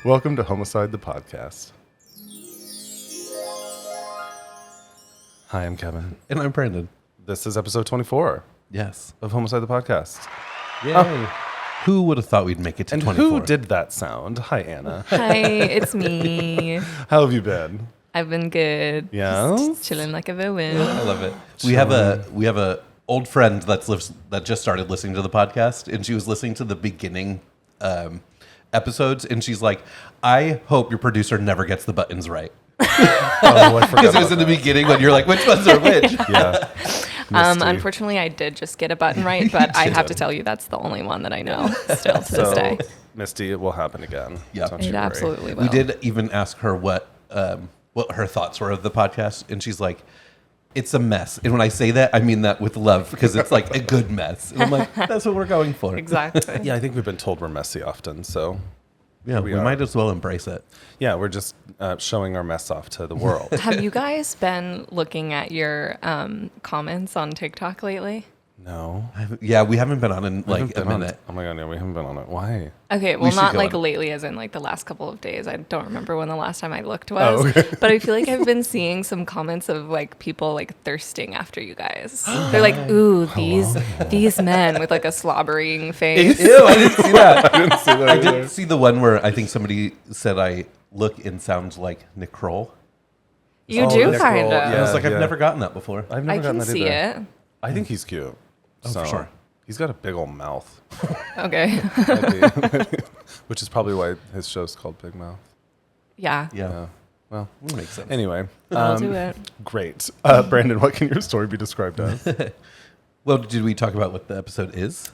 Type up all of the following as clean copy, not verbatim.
Welcome to Homocide, the podcast. Hi, I'm Kevin. And I'm Brandon. This is episode 24 Yes. of Homocide, the podcast. Yay. Oh. Who would have thought we'd make it to And 24? who did that sound? Hi, Anna. Hi, it's me. How have you been? I've been good. Yeah? Just chilling like a villain. I love it. We have a old friend that just started listening to the podcast, and she was listening to the beginning episodes, and she's like, "I hope your producer never gets the buttons right." Oh, I forgot Because it was in the beginning when you're like, "Which ones are which?" Yeah. Misty. Unfortunately, I did just get a button right, but I have to tell you that's the only one that I know still to this day. Misty, it will happen again. Yeah. Don't you It worry. absolutely will. We did even ask her what her thoughts were of the podcast, and she's like, "It's a mess." And when I say that, I mean that with love, because it's like a good mess. And I'm like, that's what we're going for. Exactly. Yeah, I think we've been told we're messy often, so Yeah, we are. might as well embrace it. yeah, we're just showing our mess off to the world. Have you guys been looking at your comments on TikTok lately? No. Yeah, we haven't been on in We haven't like a been on- minute. Oh my god, yeah, we haven't been on it. Why? Okay, well, should not go like on. lately, as in like the last couple of days. I don't remember when the last time I looked was. Oh, okay. But I feel like I've been seeing some comments of like people like thirsting after you guys. They're like, "Ooh, these men with like a slobbering face." Ew, I didn't see that. I didn't see that I either. did see the one where I think somebody said I look and sound like Nick Kroll. You Oh, do Nick kind Kroll, of. I was Yeah, like, I've yeah. never gotten that before. I've I never gotten can that see either. it. I think he's cute. Oh, for sure. He's got a big old mouth, Okay. which is probably why his show's called Big Mouth. Yeah. Yeah, Well, that makes sense. anyway, I'll do it. great. Brandon, what can your story be described as? Well, did we talk about what the episode is?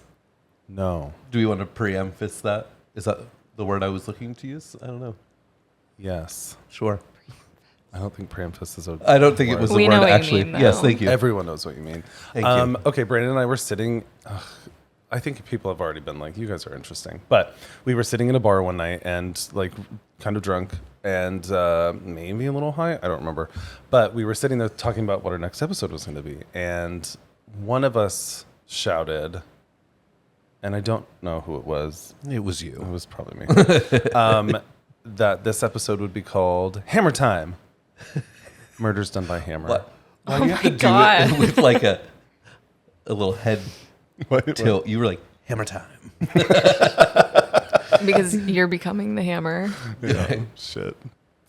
No. Do we want to preemphasize that? Is that the word I was looking to use? I don't know. Yes. Sure. I don't think preemphasis is a I don't think it word. was the We word know what you actually. mean, though. Yes, thank you. Everyone knows what you mean. Thank you. Okay, Brandon and I were sitting. I think people have already been like, you guys are interesting. But we were sitting in a bar one night and like kind of drunk and maybe a little high. I don't remember. But we were sitting there talking about what our next episode was going to be. And one of us shouted, and I don't know who it was. It was It you. was probably me. That this episode would be called Hammer Time. Murders done by hammer. What? Why Oh do you have my to God. do it with like a little head What? tilt? You were like, hammer time. Because you're becoming the hammer. Yeah, shit.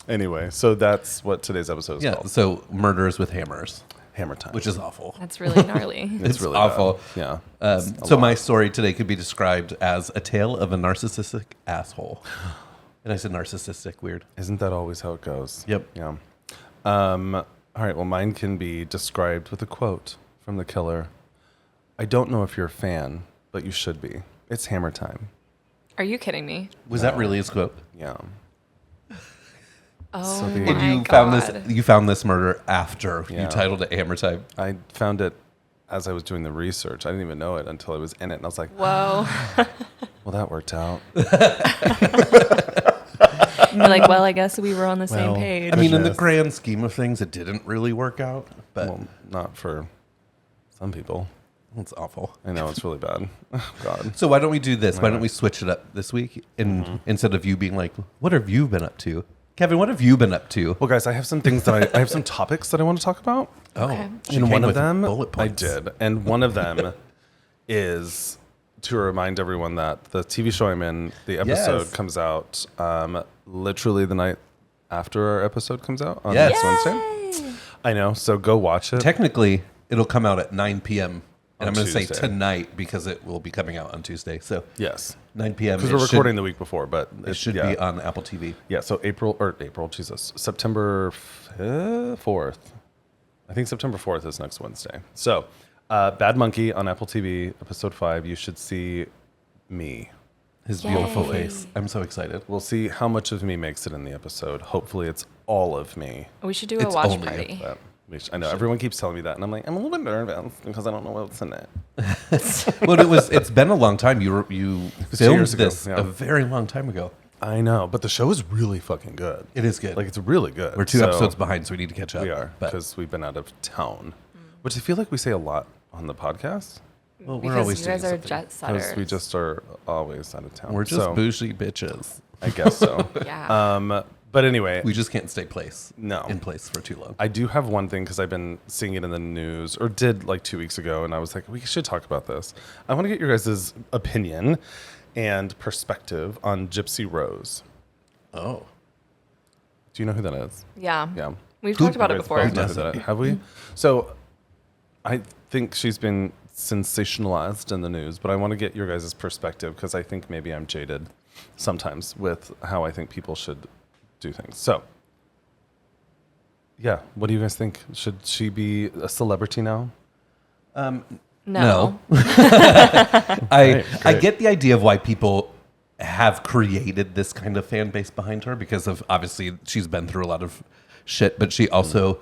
Anyway, so that's what today's episode is Yeah, called. so murders with hammers, Hammer Time. which is awful. That's really gnarly. It's really awful. bad. Yeah. So my story today could be described as a tale of a narcissistic asshole. And I said narcissistic, weird. Isn't that always how it goes? Yep. Yeah. All right. Well, mine can be described with a quote from the killer. I don't know if you're a fan, but you should be. It's Hammer Time. Are you kidding me? Was that really his quote? Yeah. Oh So the- my And you God. found this. You found this murder after Yeah. you titled it Hammer Time. I found it as I was doing the research. I didn't even know it until I was in it, and I was like, Whoa. well, that worked out. You're like, well, I guess we were on the same Well, page. I mean, in the Goodness. grand scheme of things, it didn't really work out, but Well, not for some people. it's awful. I know it's really bad. Oh, God. So why don't we do this? Why Yeah. don't we switch it up this week? And instead of you being like, "What have you been up to?" Kevin, what have you been up to? Well, guys, I have some things that I have some topics that I want to talk about. Okay. she And came one of with them, bullet I points. did. And one of them is to remind everyone that the TV show I'm in, the episode Yes. comes out literally the night after our episode comes out on Yes. next Wednesday. Yay. I know. So go watch it. Technically, it'll come out at 9 p.m. And On I'm going to say Tuesday. tonight because it will be coming out on Tuesday. So Yes. 9 p.m. Because it we're should- recording the week before, but It should yeah. be on Apple TV. Yeah, so September 4th. I think September 4th is next Wednesday. So, Bad Monkey on Apple TV, episode 5. You should see me. His Yay. beautiful face. I'm so excited. We'll see how much of me makes it in the episode. Hopefully, it's all of me. We should do a It's watch only party. But I know everyone keeps telling me that, and I'm like, I'm a little bit nervous because I don't know what's in it. Well, it's been a long time. You was 2 filmed years ago, this yeah. a very long time ago. I know, but the show is really fucking good. It is good. Like, it's really good. We're 2 So- episodes behind, so we need to catch up. We are, But because we've been out of town, which I feel like we say a lot on the podcast. well, we're Because always you guys doing are something. jet Because we setters. just are always out of town. We're just So, bougie bitches. I guess so. Yeah. But anyway, We just can't stay No. in place for too long. I do have one thing because I've been seeing it in the news, or did like 2 weeks ago, and I was like, we should talk about this. I want to get your guys' opinion and perspective on Gypsy Rose. Oh. Do you know who that is? Yeah. Yeah. We've talked about it You guys before. both know who that is. Have we? So I think she's been sensationalized in the news, but I want to get your guys' perspective because I think maybe I'm jaded sometimes with how I think people should do things. So, yeah, what do you guys think? Should she be a celebrity now? No. I great. get the idea of why people have created this kind of fan base behind her because of obviously she's been through a lot of shit, but she also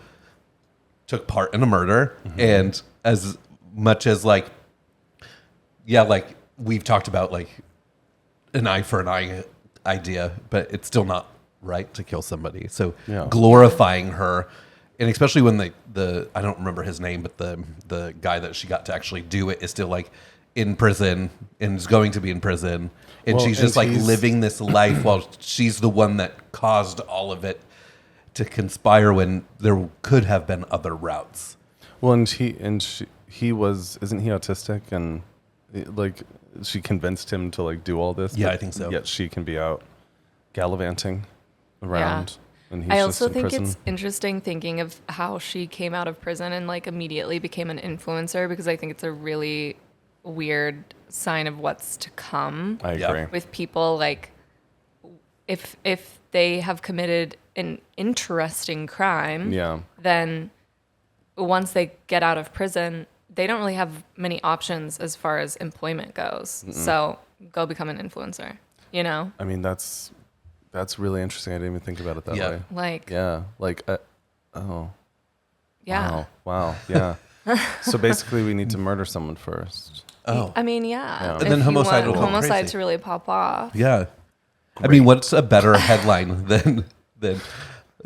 took part in a murder. And as much as like we've talked about like an eye for an eye idea, but it's still not right to kill somebody. So Yeah. glorifying her, and especially when the I don't remember his name, but the guy that she got to actually do it is still like in prison and is going to be in prison, and Well, she's just like he's- living this life while she's the one that caused all of it to conspire when there could have been other routes. Well, and he was, isn't he autistic? And like she convinced him to like do all this. Yeah, but I think so. Yet she can be out gallivanting around. And he's I just also in think prison. it's interesting thinking of how she came out of prison and like immediately became an influencer because I think it's a really weird sign of what's to come I Yeah. agree. with people like if they have committed an interesting crime, Yeah. then once they get out of prison, they don't really have many options as far as employment goes. So go become an influencer, you know? I mean, that's really interesting. I didn't even think about it that Yeah. way. Like, Yeah. Like, oh, yeah. wow. Yeah. So basically, we need to murder someone first. Oh, I mean, yeah. Yeah. If And then you homicide want will go homicide crazy. to really pop off. yeah. I mean, what's a better headline than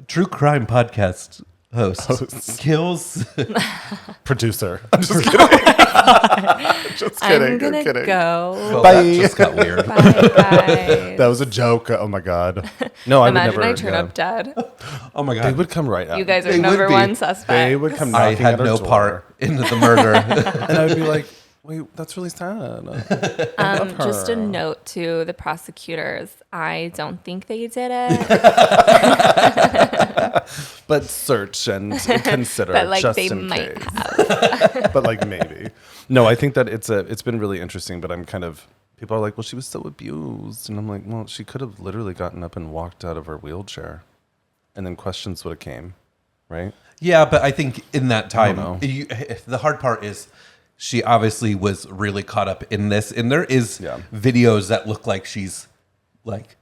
true crime podcast host kills? Producer. I'm just kidding. Just kidding. I'm gonna I'm kidding. go. Well, Bye. that just got weird. Bye, guys. That was a joke. Oh my god. No, I would Imagine never. I turn yeah. up dead. Oh my They god. would come right out. You guys are They would number be. one suspect. They would come I knocking had at our no door. part in the murder. And I would be like, wait, that's really sad. Love Just a her. note to the prosecutors. I don't think they did it, But search and consider but like just they in might case. have. But like maybe. No, I think that it's been really interesting, but I'm kind of, people are like, well, she was so abused. And I'm like, well, she could have literally gotten up and walked out of her wheelchair. And then questions would have came, right? Yeah, but I think in that time, know. the hard part is she obviously was really caught up in this, and there is Yeah. videos that look like she's like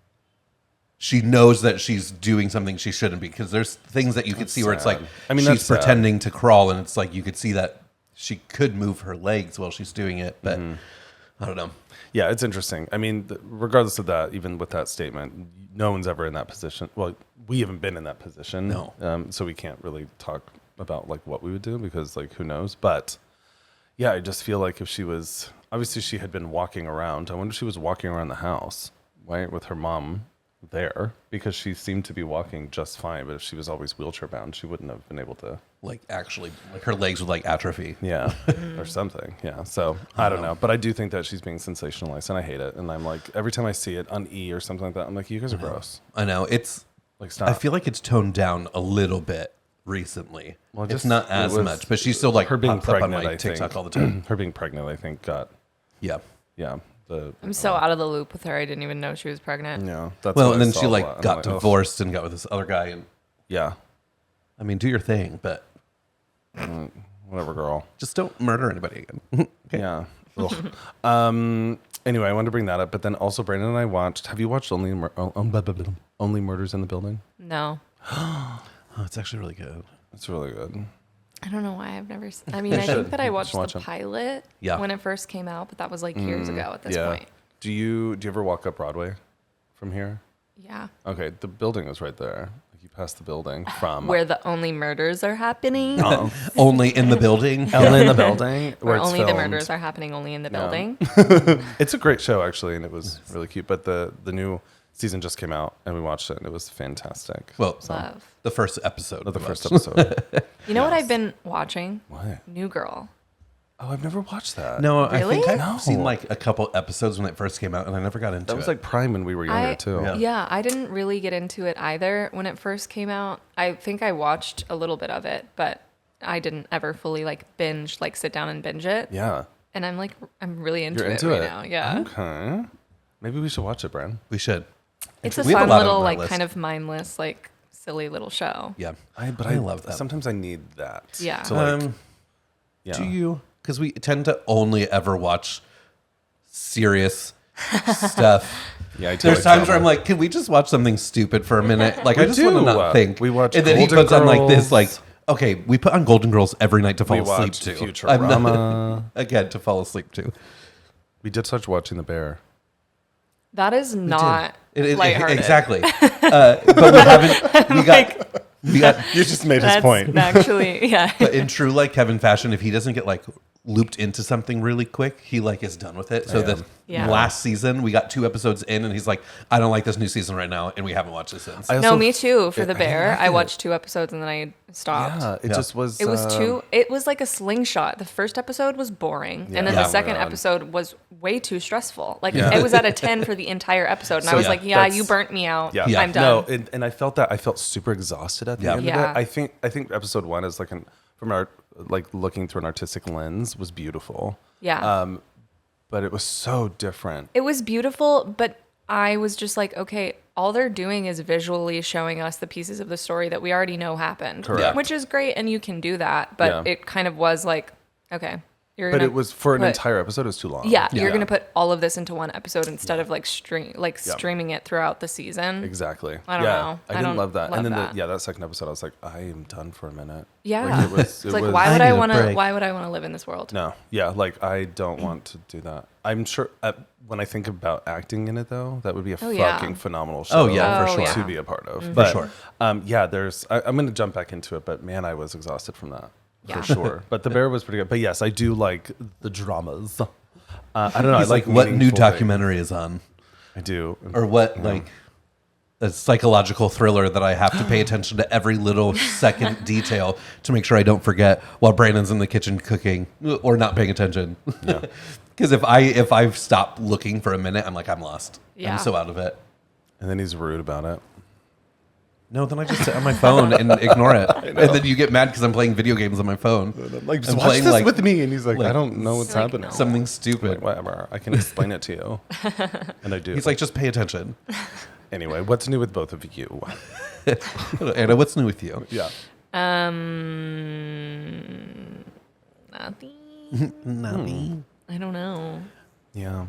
she knows that she's doing something she shouldn't be, because there's things that you could see where it's like sad. I mean, she's that's sad. pretending to crawl, and it's like you could see that she could move her legs while she's doing it, but I don't know. Yeah, it's interesting. I mean, regardless of that, even with that statement, no one's ever in that position. Well, we haven't been in that position. No. So we can't really talk about like what we would do because like who knows. But yeah, I just feel like if she was, obviously she had been walking around. I wonder if she was walking around the house, right, with her mom there, because she seemed to be walking just fine. But if she was always wheelchair bound, she wouldn't have been able to. Like actually, like her legs would like atrophy. Yeah, or something. Yeah. So I don't know, but I do think that she's being sensationalized, and I hate it. And I'm like, every time I see it on E or something like that, I'm like, you guys are gross. I know it's. Like, stop. I feel like it's toned down a little bit recently. Well, It's just- not it as was- much, but she's still like her being pops up on pregnant. my I TikTok think all the time. her being pregnant, I think, got Yeah. I'm so out of the loop with her. I didn't even know she was pregnant. yeah. That's Well, what and I then saw she a like lot. I'm got "Ugh." divorced and got with this other guy, and Yeah. I mean, do your thing, but Whatever, girl. just don't murder anybody again. Yeah. Ugh. Anyway, I wanted to bring that up, but then also Brandon and I watched. Have you watched Only Murders in the Building? No. Oh, it's actually really good. It's really good. I don't know why I've never. I mean, I think that I watched watch the it. pilot Yeah. when it first came out, but that was like years ago at this Yeah. point. Do you ever walk up Broadway from here? Yeah. Okay, the building is right there. Like you pass the building from Where the only murders are happening. Only in the building. only in the building Where where it's only the filmed. murders are happening only in the building. It's a great show actually, and it was really cute. But the new season just came out, and we watched it, and it was fantastic. Well, Love. the first episode. The first episode. You know what I've been watching? What? New Girl. Oh, I've never watched that. No, Really? I think I've No. seen like a couple episodes when it first came out, and I never got into that was it. like Prime when we were younger too. Yeah, I didn't really get into it either when it first came out. I think I watched a little bit of it, but I didn't ever fully like binge, like sit down and binge it. Yeah. And I'm really into You're it into right it now. Yeah. Okay. Maybe we should watch it, Bran. We should. It's a We have a fun lot on little, our like list. kind of mindless, like silly little show. Yeah, I love that. Sometimes I need that. Yeah. To like, yeah. Do you? Because we tend to only ever watch serious stuff. Yeah, I do There's like times where drama. I'm like, can we just watch something stupid for a minute? Like, I just want to do. not think. We watch and then he Golden puts on like this, Girls. like, okay, we put on Golden Girls every night to fall We asleep watched to. Futurama. Again, to fall asleep to. We did start watching The Bear. That is not lighthearted. Exactly. But we haven't. We got. You just made his That's point. actually, yeah. But in true like Kevin fashion, if he doesn't get like looped into something really quick, he like is done with it. So the Yeah. last season, we got 2 episodes in, and he's like, I don't like this new season right now, and we haven't watched it since. I No, also- me too. For I The didn't Bear, like I it. watched 2 episodes and then I stopped. Yeah, it Yeah. just was. It was it was like a slingshot. The first episode was boring, and then Yeah. the Oh my second God. episode was way too stressful. Like Yeah. it was at a 10 for the entire episode, and So I was yeah, like, "Yeah, that's- you burnt me out. Yeah, I'm done." No, and I felt that. I felt super exhausted at the Yeah. end Yeah. of it. I think episode 1 is like from our like looking through an artistic lens was beautiful. Yeah. But it was so different. It was beautiful, but I was just like, okay, all they're doing is visually showing us the pieces of the story that we already know happened, Correct. which is great, and you can do that. But Yeah. it kind of was like, okay, you're But gonna it was for an put- entire episode. It was too long. Yeah, Yeah. you're gonna put all of this into one episode instead of like streaming it throughout the season. Exactly. I don't know. I I didn't don't love that. love and then that. that second episode, I was like, I am done for a minute. Yeah, Like, it was. it's It like was, why would I I need a want to? break. Why would I want to live in this world? No. Yeah. Like I don't want to do that. I'm sure when I think about acting in it, though, that would be a Oh, yeah. fucking phenomenal show. Oh, yeah, for sure. To be a part of. Mm-hmm. But, sure. Yeah. I'm going to jump back into it, but man, I was exhausted from that. Yeah. For sure. But The Bear was pretty good. But yes, I do like the dramas. I don't know. He's I like what new meaningful documentary is on, things. I do. or what like a psychological thriller that I have to pay attention to every little second detail to make sure I don't forget while Brandon's in the kitchen cooking or not paying attention. Yeah. Because if I stop looking for a minute, I'm like, I'm lost. Yeah. I'm so out of it. And then he's rude about it. No, then I just sit on my phone and ignore it. And then you get mad because I'm playing video games on my phone. Like, just I'm watch playing, this like- with me. And he's like, like- I don't know what's Like, happening. no. Something stupid. Like, whatever. I can explain it to you. And I do. He's like, just pay attention. Anyway, what's new with both of you? Anna, what's new with you? Yeah. Nothing. Nothing. I don't know. Yeah.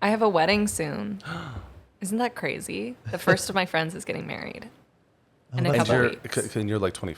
I have a wedding soon. Isn't that crazy? The first of my friends is getting married in a that's couple You're, weeks. and you're like 20.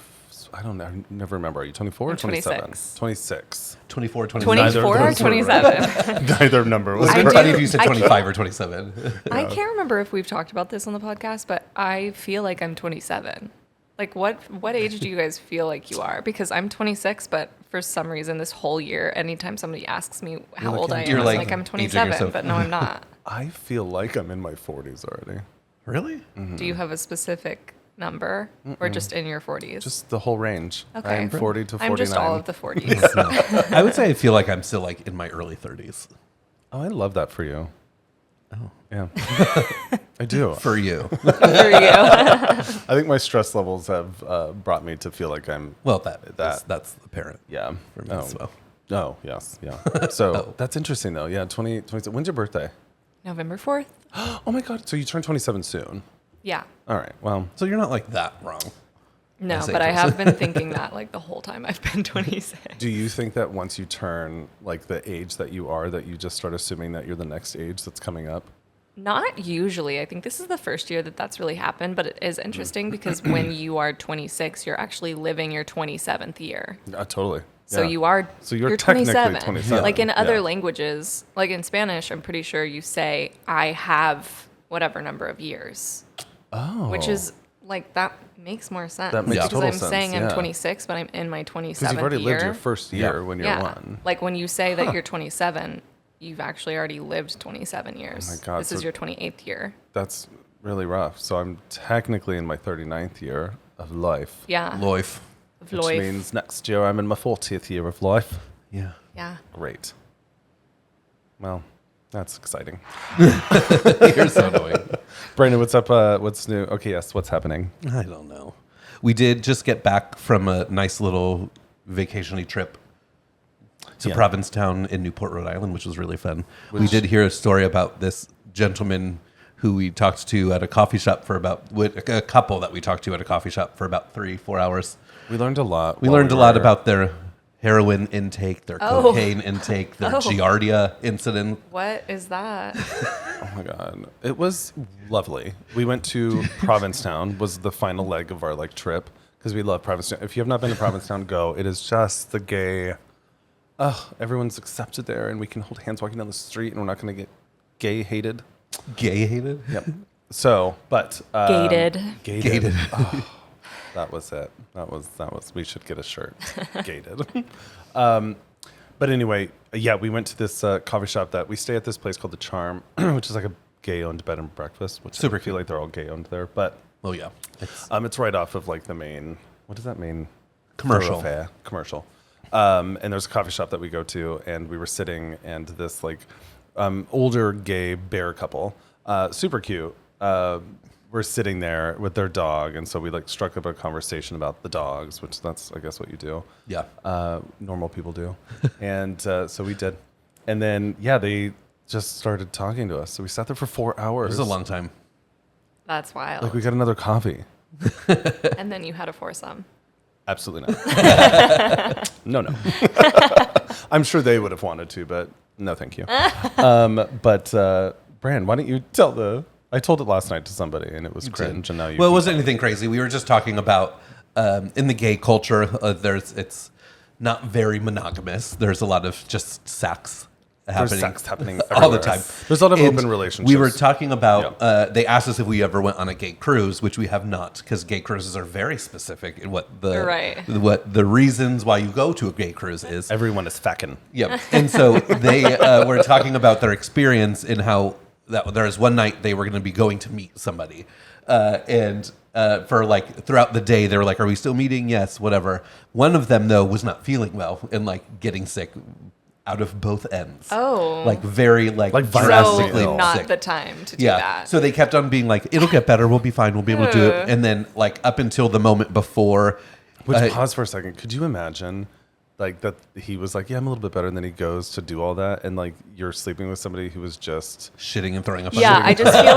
I don't know. I never remember. Are you 24 or I'm 27? 26. 26. 24, 27. 24 or those were 27? Neither number was It would I be correct. funny do- if you said I 25 or 27. I can't remember if we've talked about this on the podcast, but I feel like I'm 27. Like, what age do you guys feel like you are? Because I'm 26, but for some reason, this whole year, anytime somebody asks me how old I am, You're I'm like like I'm aging 27, yourself. but no, I'm not. I feel like I'm in my 40s already. Really? Do you have a specific number or just in your 40s? Just the whole range. Okay. I'm 40 to 49. I'm just all of the 40s. I would say I feel like I'm still like in my early 30s. Oh, I love that for you. Oh. Yeah. I do. For you. for you. I think my stress levels have brought me to feel like I'm. Well, That- that's the parent. Yeah. For me oh. as well. Oh, yes. Yeah. So that's interesting, though. Yeah. 20. When's your birthday? November 4th? Oh, my God. So you turn 27 soon. Yeah. All right. Well, So you're not like that wrong. No, say but I just- have been thinking that like the whole time I've been 26. do you think that once you turn like the age that you are, that you just start assuming that you're the next age that's coming up? Not usually. I think this is the first year that that's really happened, but it is interesting because when you are 26, you're actually living your 27th year. Totally. So Yeah. you are. So you're technically 27. Like in Yeah. other languages, like in Spanish, I'm pretty sure you say I have whatever number of years, Oh. which is Like, that makes more sense. That makes because total I'm sense, saying I'm yeah. 26, but I'm in my 27th year. Because you've already lived your first year when you're yeah. one. Like, when you say that you're 27, you've actually already lived 27 years. Oh my God, This is your 28th year. That's really rough. So I'm technically in my 39th year of life. Yeah. Life. Of Which life. means next year I'm in my 40th year of life. Yeah. Yeah. Great. Well, that's exciting. You're so annoying. Brandon, what's up? What's new? Okay, yes, what's happening? I don't know. We did just get back from a nice little vacation-y trip to Yeah. Provincetown in Newport, Rhode Island, which was really fun. We did hear a story about this gentleman who we talked to at a coffee shop for a couple that we talked to at a coffee shop for about 3-4 hours. We learned a lot. We while learned a lot were- about their heroin intake, their Oh. cocaine intake, their Oh. Giardia incident. What is that? Oh my God. It was lovely. We went to Provincetown, was the final leg of our like trip, because we love Provincetown. If you have not been to Provincetown, go. It is just the gay. Everyone's accepted there, and we can hold hands walking down the street, and we're not going to get gay hated. Gay hated? Yep. So, but Gated. Gated. Oh, that was it. That was. We should get a shirt. Gated. But anyway, yeah, we went to this coffee shop that we stay at this place called the Charm, which is like a gay-owned bed and breakfast. Which Super I feel cute. like they're all gay-owned there, but Oh, yeah. it's right off of like the main. What is that main? Commercial. thoroughfare? Commercial. And there's a coffee shop that we go to, and we were sitting, and this like older gay bear couple, super cute. We're sitting there with their dog, and so we like struck up a conversation about the dogs, which that's I guess what you do. Yeah. Normal people do, and so we did, and then yeah, they just started talking to us. So we sat there for 4 It hours. was a long time. That's wild. Like we got another coffee. And then you had a foursome. Absolutely not. No. I'm sure they would have wanted to, but no, thank you. But Bran, why don't you tell the? I told it last night to somebody, and it was cringe. And now you. Well, it wasn't anything crazy. We were just talking about in the gay culture. It's not very monogamous. There's a lot of just sex happening. There's sex happening all the everywhere. time. There's a lot of And open relationships. We were talking about. They asked us if we ever went on a gay cruise, which we have not, because gay cruises are very specific in what the reasons why you go to a gay cruise is. Everyone is fucking. Yep. And so they were talking about their experience and how that there was one night they were going to be going to meet somebody. And for like throughout the day, they were like, are we still meeting? Yes, whatever. One of them, though, was not feeling well and like getting sick out of both ends. Oh. Like very like drastically So not sick. the time to do Yeah. that. So they kept on being like, it'll get better. We'll be fine. We'll be able to do it. And then like up until the moment before. Which pause for a second. Could you imagine, like that he was like, yeah, I'm a little bit better, and then he goes to do all that, and like you're sleeping with somebody who was just shitting and throwing up. Yeah, on I just feel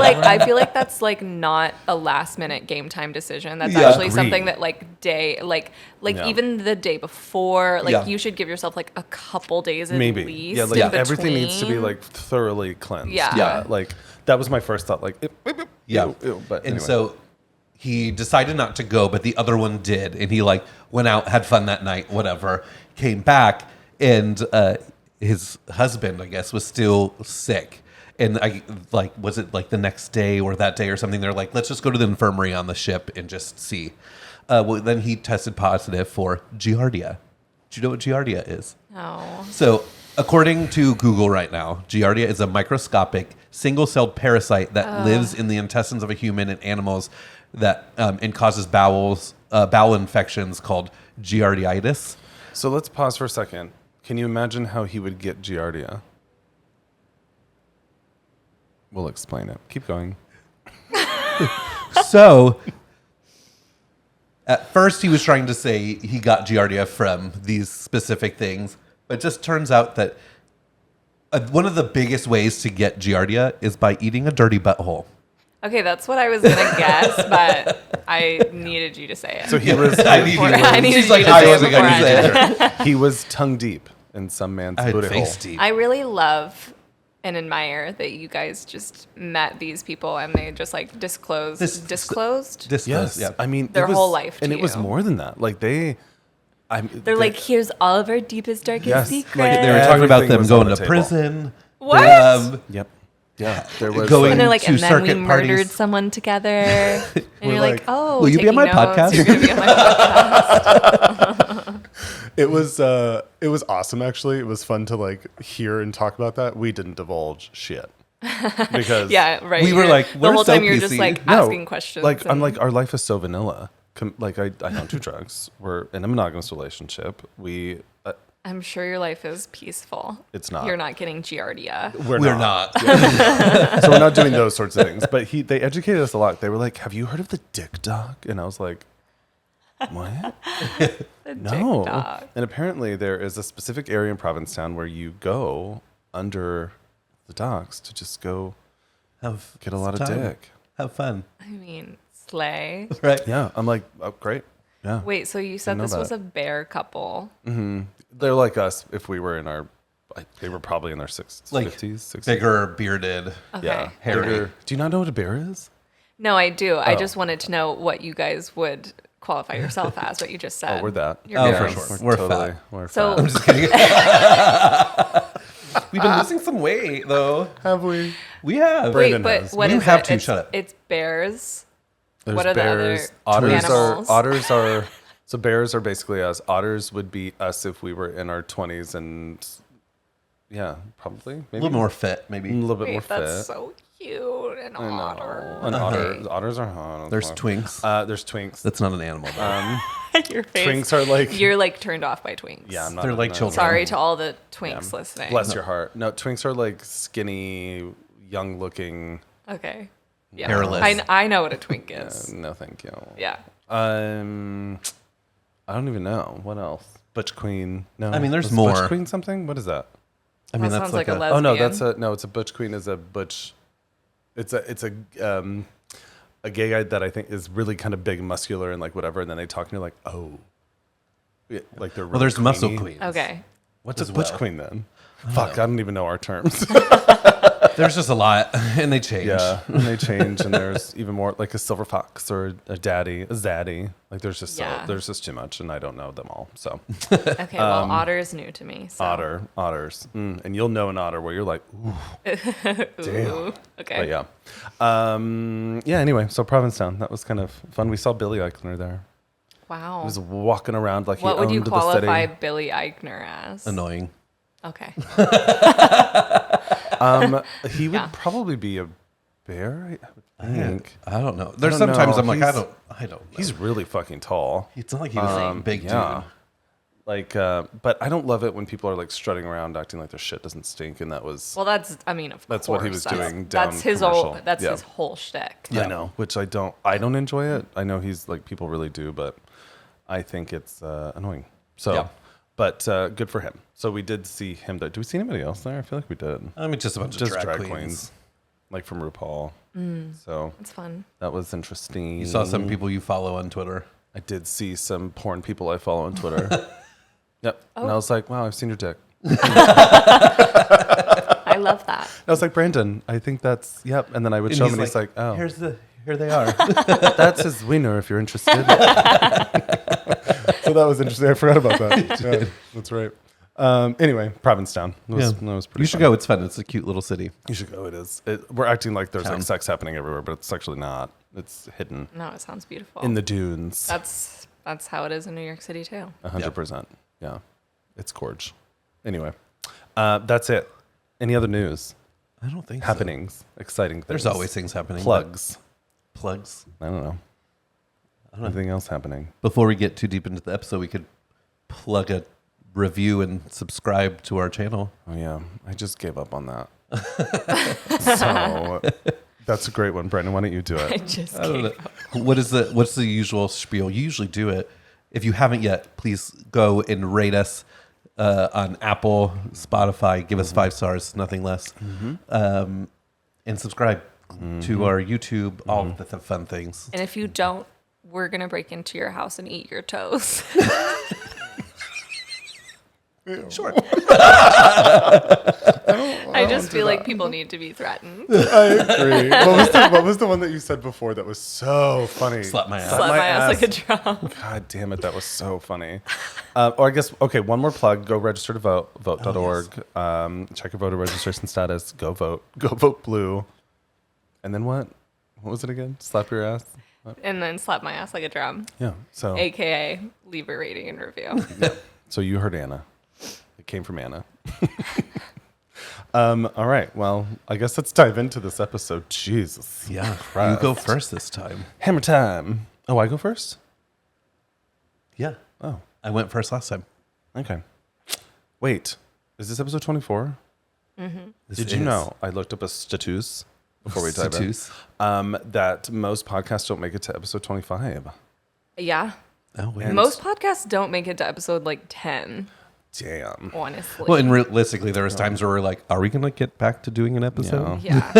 like that's like not a last minute game time decision. That's Yeah. actually Agreed. something that like Yeah. even the day before, like Yeah. you should give yourself like a couple days at maybe least. yeah, like in everything needs to be between. like thoroughly cleansed. Yeah. Like that was my first thought. Like Yeah. ew. But and anyway. so he decided not to go, but the other one did. And he like went out, had fun that night, whatever, came back, and his husband, I guess, was still sick. And I like, was it like the next day or that day or something? They're like, let's just go to the infirmary on the ship and just see. Well, then he tested positive for Giardia. Do you know what Giardia is? No. So, according to Google right now, Giardia is a microscopic, single-celled parasite that lives in the intestines of a human and animals that and causes bowel infections called giarditis. So let's pause for a second. Can you imagine how he would get Giardia? We'll explain it. Keep going. So, at first he was trying to say he got Giardia from these specific things, but it just turns out that one of the biggest ways to get Giardia is by eating a dirty butthole. Okay, that's what I was gonna guess, but I needed you to say it. So he was. I needed She's you like, to I say it wasn't before gonna I say did. it. He was tongue deep in some man's I had booty hole. face deep. I really love and admire that you guys just met these people and they just like disclosed. Yes, yeah. I mean, Their it was, whole life and to it was you. more than that. Like They're like, here's all of our deepest, darkest Yes, like, secrets. They were talking about Everything them was on going the to table. prison. What? Yep. Yeah, there was Going And they're like, to and then we circuit murdered parties. someone together. And you're like, like, oh, will you be on taking my notes. podcast? You're going to be on my podcast. it was awesome actually. It was fun to like hear and talk about that. We didn't divulge shit because Yeah, right. We were You're- like, the we're whole so time you're just PC. like No, asking questions. Like I'm and- like our life is so vanilla. Like I don't do drugs. We're in a monogamous relationship. We I'm sure your life is peaceful. It's not. You're not getting Giardia. we're not. So we're not doing those sorts of things. But they educated us a lot. They were like, "Have you heard of the dick doc?" And I was like, "What?" The No. dick dog. And apparently there is a specific area in Provincetown where you go under the docks to just go Have get a lot of time. dick. Have fun. I mean, slay. Right. Yeah, I'm like, oh, great. Yeah. Wait, so you said know this that. was a bear couple. They're like us if we were in our, they were probably in their 50s, Like 60s. bigger, bearded. Okay. Yeah. Hairy. Bigger. Do you not know what a bear is? No, I do. I Oh. just wanted to know what you guys would qualify yourself as, what you just said. Oh, we're that. You're Oh, bears. for sure. We're fat. We're So- fat. I'm just kidding. We've been losing some weight, though. Have we? We have. Wait, Brandon but has. what You is have it? to, It's, shut up. It's bears. There's What are the bears. other Otters animals? are so bears are basically us. Otters would be us if we were in our 20s and yeah, probably A maybe little more fit, maybe. a little bit more Wait, that's fit. so cute. An I know. otter. An Okay. otters are hot. There's twinks. There's twinks. That's not an animal, though. Your face. Twinks are like You're like turned off by twinks. yeah, I'm not, They're like no. children. Sorry to all the twinks listening. Bless your heart. No, twinks are like skinny, young-looking. Okay. Yeah. Hairless. I know what a twink is. No, thank you. Yeah. I don't even know what else. Butch Queen. No, I mean, there's was more. Butch Queen something. What is that? I mean, That that's sounds like like a a. lesbian. Oh no, that's a no. It's a butch queen. Is a butch. It's a gay guy that I think is really kind of big, and muscular, and like whatever. And then they talk, and you're like, oh, yeah, like they're. Really Well, there's muscle queeny. queens. Okay. What's a as butch well. queen then? Fuck, I don't even know our terms. There's just a lot, and they change. Yeah, and they change, and there's even more like a silver fox or a daddy, a zaddy. Like there's just Yeah. there's just too much, and I don't know them all. So Okay. Well, otter is new to me. So. otters, and you'll know an otter where you're like, ooh, damn. Ooh. Okay. But yeah, yeah. Anyway, so Provincetown, that was kind of fun. We saw Billy Eichner there. Wow. He was walking around like What he would you owned the qualify city. Billy Eichner as? Annoying. Okay. He would Yeah. probably be a bear. I think I don't know. There's don't sometimes know. I'm like, He's- I don't know. he's really fucking tall. It's not like he was a big yeah. dude. Like, but I don't love it when people are like strutting around acting like their shit doesn't stink, and that was Well, that's. I mean, of That's course. what he was that's, doing down That's his commercial. whole. That's Yeah. his whole shtick. I know, which I don't enjoy it. I know he's like people really do, but I think it's annoying. So, Yeah. but good for him. So we did see him. Do we see anybody else there? I feel like we did. I mean, just a bunch of Just drag, drag queens. like from RuPaul. So It's fun. that was interesting. You saw some people you follow on Twitter. I did see some porn people I follow on Twitter. Yep. And I Oh. was like, wow, I've seen your dick. I love that. I was like, Brandon, I think that's, yep. And then I would And show him and he's like, oh, here they are. that's his wiener if you're interested. So that was interesting. I forgot about that. Yeah, that's right. Anyway, Provincetown. That was pretty You should fun. go. It's fun. It's a cute little city. You should go. It is. We're acting like there's Town. like sex happening everywhere, but it's actually not. It's hidden No, it sounds beautiful. in the dunes. That's how it is in New York City too. 100%. Yeah. It's gorge. Anyway, that's it. Any other news? I don't think Happenings? Exciting things? There's always things happening. Plugs. but- Plugs. I don't know. Anything else happening? Before we get too deep into the episode, we could plug a review and subscribe to our channel. Oh yeah, I just gave up on that. So that's a great one, Brendan. Why don't you do I it? just I don't gave know. up. What's the usual spiel? You usually do it. If you haven't yet, please go and rate us on Apple, Spotify. Give us 5 stars, nothing less. And subscribe to our YouTube, all the fun things. And if you don't, we're gonna break into your house and eat your toes. Sure. I just feel like people need to be threatened. I agree. What was the one that you said before that was so funny? Slap my ass. Slap my ass like a drum. God damn it, that was so funny. Or I guess, okay, one more plug. Go register to vote, vote.org. Check your voter registration status. Go vote. Go vote blue. And then what? What was it again? Slap your ass? And then slap my ass like a drum. Yeah, so. AKA leave a rating and review. So you heard Anna. It came from Anna. All right, well, I guess let's dive into this episode. Jesus. Yeah. Christ. You go first this time. Hammer time. Oh, I go first? Yeah. Oh, I went first last time. okay. Wait, is this episode 24? Did you know, I looked up a status before we dive in, that most podcasts don't make it to episode 25. Yeah. Oh, wait. Most podcasts don't make it to episode like 10, Damn. honestly. Well, and realistically, there was times where we're like, are we going to get back to doing an episode? Yeah.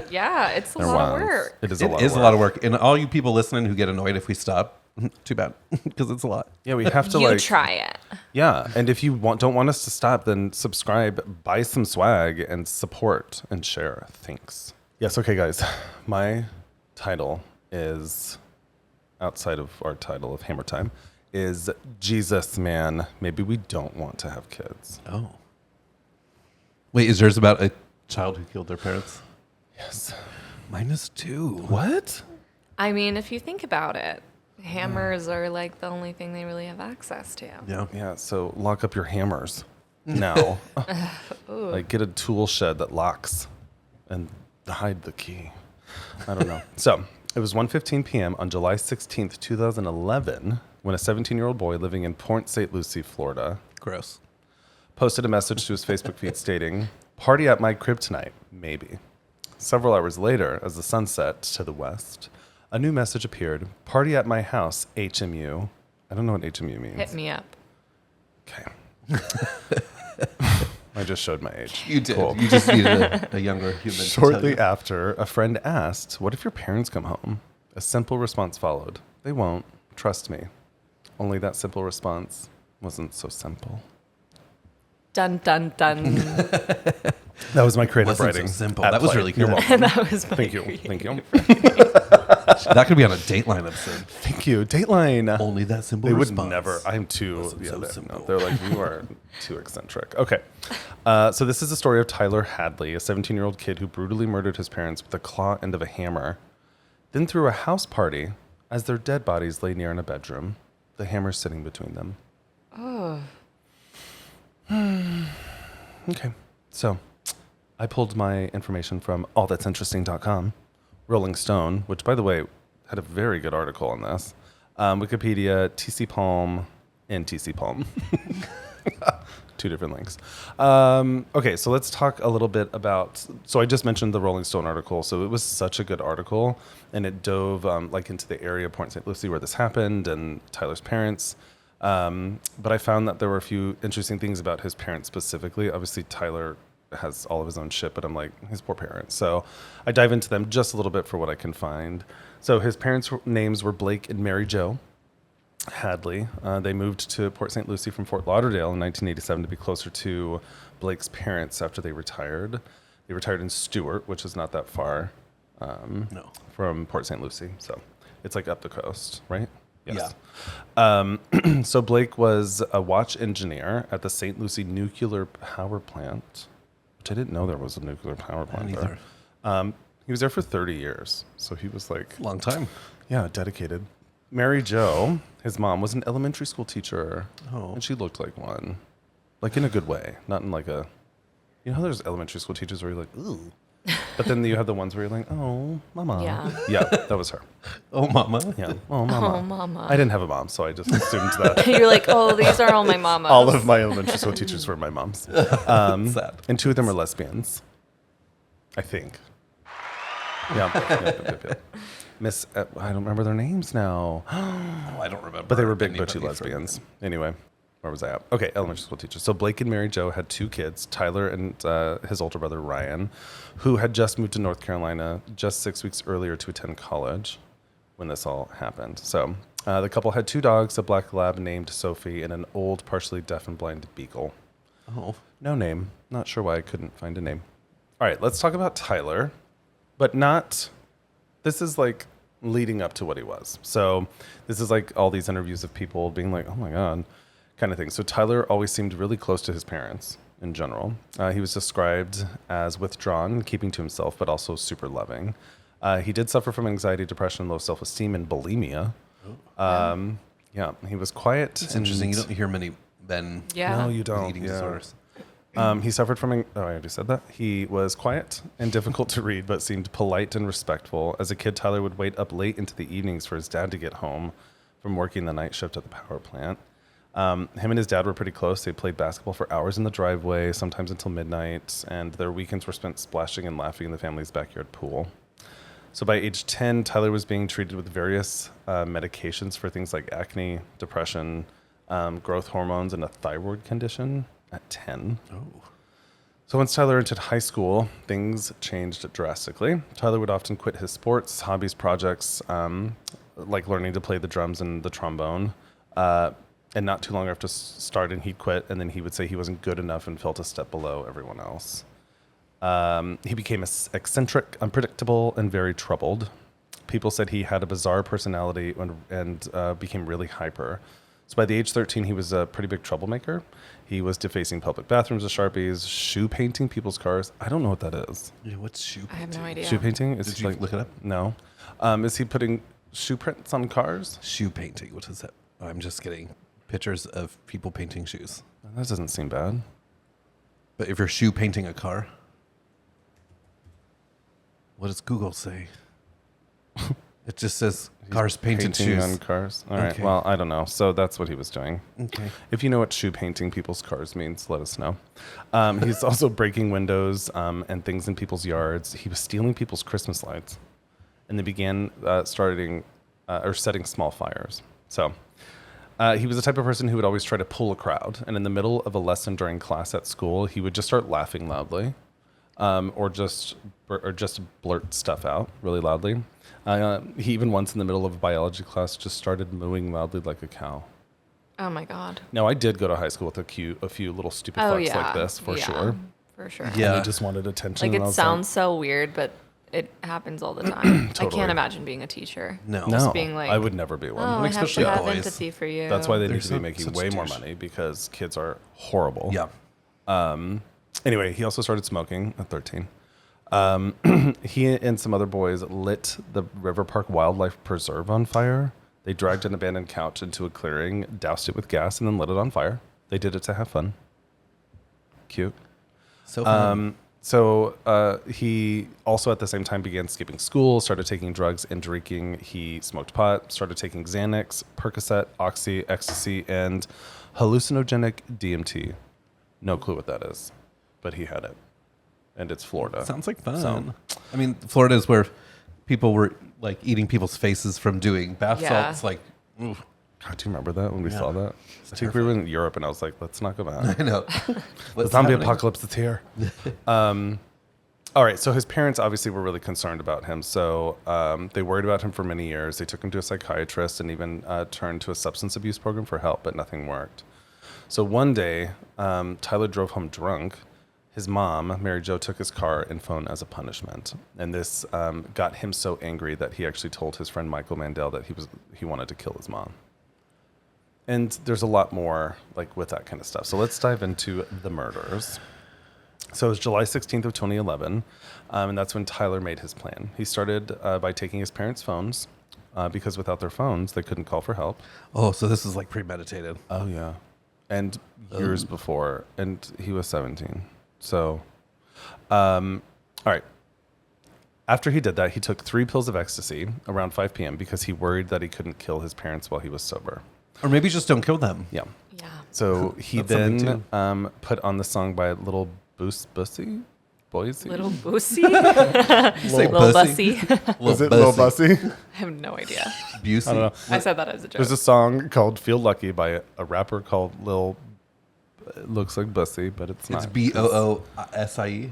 Yeah, it's a lot of work. It is It is a lot of work. And all you people listening who get annoyed if we stop, too bad, because it's a lot. Yeah, we have to You like try it. Yeah, and if you don't want us to stop, then subscribe, buy some swag, and support and share. Thanks. Yes, okay, guys. My title is, outside of our title of Hammer Time, is Jesus, man. Maybe we don't want to have kids. Oh. Wait, is yours about a child who killed their parents? Yes. Mine is 2. What? I mean, if you think about it, hammers are like the only thing they really have access to. Yeah. Yeah, so lock up your hammers now. Like get a tool shed that locks and hide the key. I don't know. So it was 1:15 p.m. on July 16th, 2011, when a 17-year-old boy living in Port St. Lucie, Florida, Gross. posted a message to his Facebook feed stating, "Party at my crib tonight, maybe." Several hours later, as the sun set to the west, a new message appeared, "Party at my house, HMU." I don't know what HMU means. Hit me up. Okay. I just showed my age. You did. Cool. You just needed a younger human. to tell Shortly you. after, a friend asked, "What if your parents come home?" A simple response followed. "They won't. Trust me." Only that simple response wasn't so simple. Dun, dun, dun. That was my creative Wasn't so writing. simple. At That was play. really You're good. welcome. That was my Thank you. creative. Thank you. That could be on a Dateline episode. Thank you. Dateline. Only that simple They would response. never. I'm too. Wasn't so No, simple. they're like, you are too eccentric. Okay. So this is the story of Tyler Hadley, a 17-year-old kid who brutally murdered his parents with the claw end of a hammer, then threw a house party as their dead bodies lay near in a bedroom, the hammer sitting between them. Oh. Okay. So I pulled my information from allthat'sinteresting.com, Rolling Stone, which, by the way, had a very good article on this, Wikipedia, TC Palm, and TC Palm. Two different links. Okay, so let's talk a little bit about. So I just mentioned the Rolling Stone article. So it was such a good article, and it dove like into the area of Port St. Lucie where this happened and Tyler's parents. But I found that there were a few interesting things about his parents specifically. Obviously, Tyler has all of his own shit, but I'm like, his poor parents. So I dive into them just a little bit for what I can find. So his parents' names were Blake and Mary Jo Hadley. They moved to Port St. Lucie from Fort Lauderdale in 1987 to be closer to Blake's parents after they retired. They retired in Stewart, which is not that far from Port St. Lucie. So it's like up the coast, right? Yes. Yeah. So Blake was a watch engineer at the St. Lucie Nuclear Power Plant, which I didn't know there was a nuclear power plant there. He was there for 30 years. So he was like... Long time. Yeah, dedicated. Mary Jo, his mom, was an elementary school teacher. Oh. And she looked like one. Like in a good way. Not in like a... You know how there's elementary school teachers where you're like, ooh. But then you have the ones where you're like, oh, mama. Yeah. Yeah, that was her. Oh, mama. Yeah. Oh, mama. Oh, mama. I didn't have a mom, so I just assumed that You're like, oh, these are all my mamas. all of my elementary school teachers were my moms. Sad. And two of them are lesbians. I think. Yeah. Miss, I don't remember their names now. Oh, I don't remember. But they were big anybody butchy from- lesbians. Anyway, where was I at? Okay, elementary school teachers. So Blake and Mary Jo had two kids, Tyler and his older brother Ryan, who had just moved to North Carolina just 6 weeks earlier to attend college when this all happened. So The couple had 2 dogs, a black lab named Sophie and an old, partially deaf and blind beagle. Oh. No name. Not sure why I couldn't find a name. All right, let's talk about Tyler, but not... This is like leading up to what he was. So this is like all these interviews of people being like, oh my God, kind of thing. So Tyler always seemed really close to his parents in general. He was described as withdrawn, keeping to himself, but also super loving. He did suffer from anxiety, depression, low self-esteem, and bulimia. Yeah, he was quiet. It's interesting. You don't hear many men Yeah. No, you with don't. eating Yeah. disorders. He suffered from, I already said that. He was quiet and difficult to read, but seemed polite and respectful. As a kid, Tyler would wait up late into the evenings for his dad to get home from working the night shift at the power plant. Him and his dad were pretty close. They played basketball for hours in the driveway, sometimes until midnight, and their weekends were spent splashing and laughing in the family's backyard pool. So by age 10, Tyler was being treated with various medications for things like acne, depression, growth hormones, and a thyroid condition at 10. Oh. So once Tyler entered high school, things changed drastically. Tyler would often quit his sports, hobbies, projects, like learning to play the drums and the trombone. And not too long after starting, he'd quit, and then he would say he wasn't good enough and felt a step below everyone else. He became eccentric, unpredictable, and very troubled. People said he had a bizarre personality and became really hyper. So by the age 13, he was a pretty big troublemaker. He was defacing public bathrooms with Sharpies, shoe painting people's cars. I don't know what that is. Yeah, what's shoe I have no painting? idea. Shoe painting? Is Did he you look it up? No. Is he putting shoe prints on cars? Shoe painting. What is that? Oh, I'm just getting pictures of people painting shoes. That doesn't seem bad. But if you're shoe painting a car, what does Google say? It just says cars painted Painting shoes. on cars. All right. Okay. Well, I don't know. So that's what he was doing. Okay. If you know what shoe painting people's cars means, let us know. He's also breaking windows and things in people's yards. He was stealing people's Christmas lights, and they began setting small fires. So he was the type of person who would always try to pull a crowd. And in the middle of a lesson during class at school, he would just start laughing loudly, or just blurt stuff out really loudly. He even once in the middle of a biology class just started mooing loudly like a cow. Oh my God. No, I did go to high school with a few little stupid Oh fucks yeah. like this, for Yeah, sure. For sure. Yeah. They just wanted attention. Like and I it was sounds so weird, but it happens all the time. I Totally. can't imagine being a teacher. No. no, being like, I would never be one. Oh, I have especially to have boys. empathy for you. That's why they They're need to be so- making such way more douche. money, because kids are horrible. Yeah. Anyway, he also started smoking at 13. He and some other boys lit the River Park Wildlife Preserve on fire. They dragged an abandoned couch into a clearing, doused it with gas, and then lit it on fire. They did it to have fun. Cute. So fun. He also at the same time began skipping school, started taking drugs and drinking. He smoked pot, started taking Xanax, Percocet, Oxy, ecstasy, and hallucinogenic DMT. No clue what that is, but he had it. And it's Florida. Sounds like fun. So- I mean, Florida is where people were like eating people's faces from doing bath Yeah. salts. Like, ooh, God, do you remember that when we Yeah. saw that? I think we were in Europe, and I was like, let's not go back. I know. The What's zombie happening? apocalypse is here. All right, so his parents obviously were really concerned about him. So they worried about him for many years. They took him to a psychiatrist and even turned to a substance abuse program for help, but nothing worked. So one day, Tyler drove home drunk. His mom, Mary Jo, took his car and phone as a punishment. And this got him so angry that he actually told his friend Michael Mandel that he wanted to kill his mom. And there's a lot more like with that kind of stuff. So let's dive into the murders. So it was July 16th of 2011, and that's when Tyler made his plan. He started by taking his parents' phones, because without their phones, they couldn't call for help. Oh, so this is like premeditated. Oh, yeah. And years before, and he was 17. So, all right. After he did that, he took 3 pills of ecstasy around 5 p.m. because he worried that he couldn't kill his parents while he was sober. Or maybe just don't kill them. Yeah. Yeah. So he That's something then put on the song by Little Bussy? Boise? Little Bussy? Say Little bussy? Bussy? Was it Lil Bussy? I have no idea. Busey? I don't know. I said that as a joke. There's a song called Feel Lucky by a rapper called Lil... It looks like Bussy, but it's not. It's Boosie.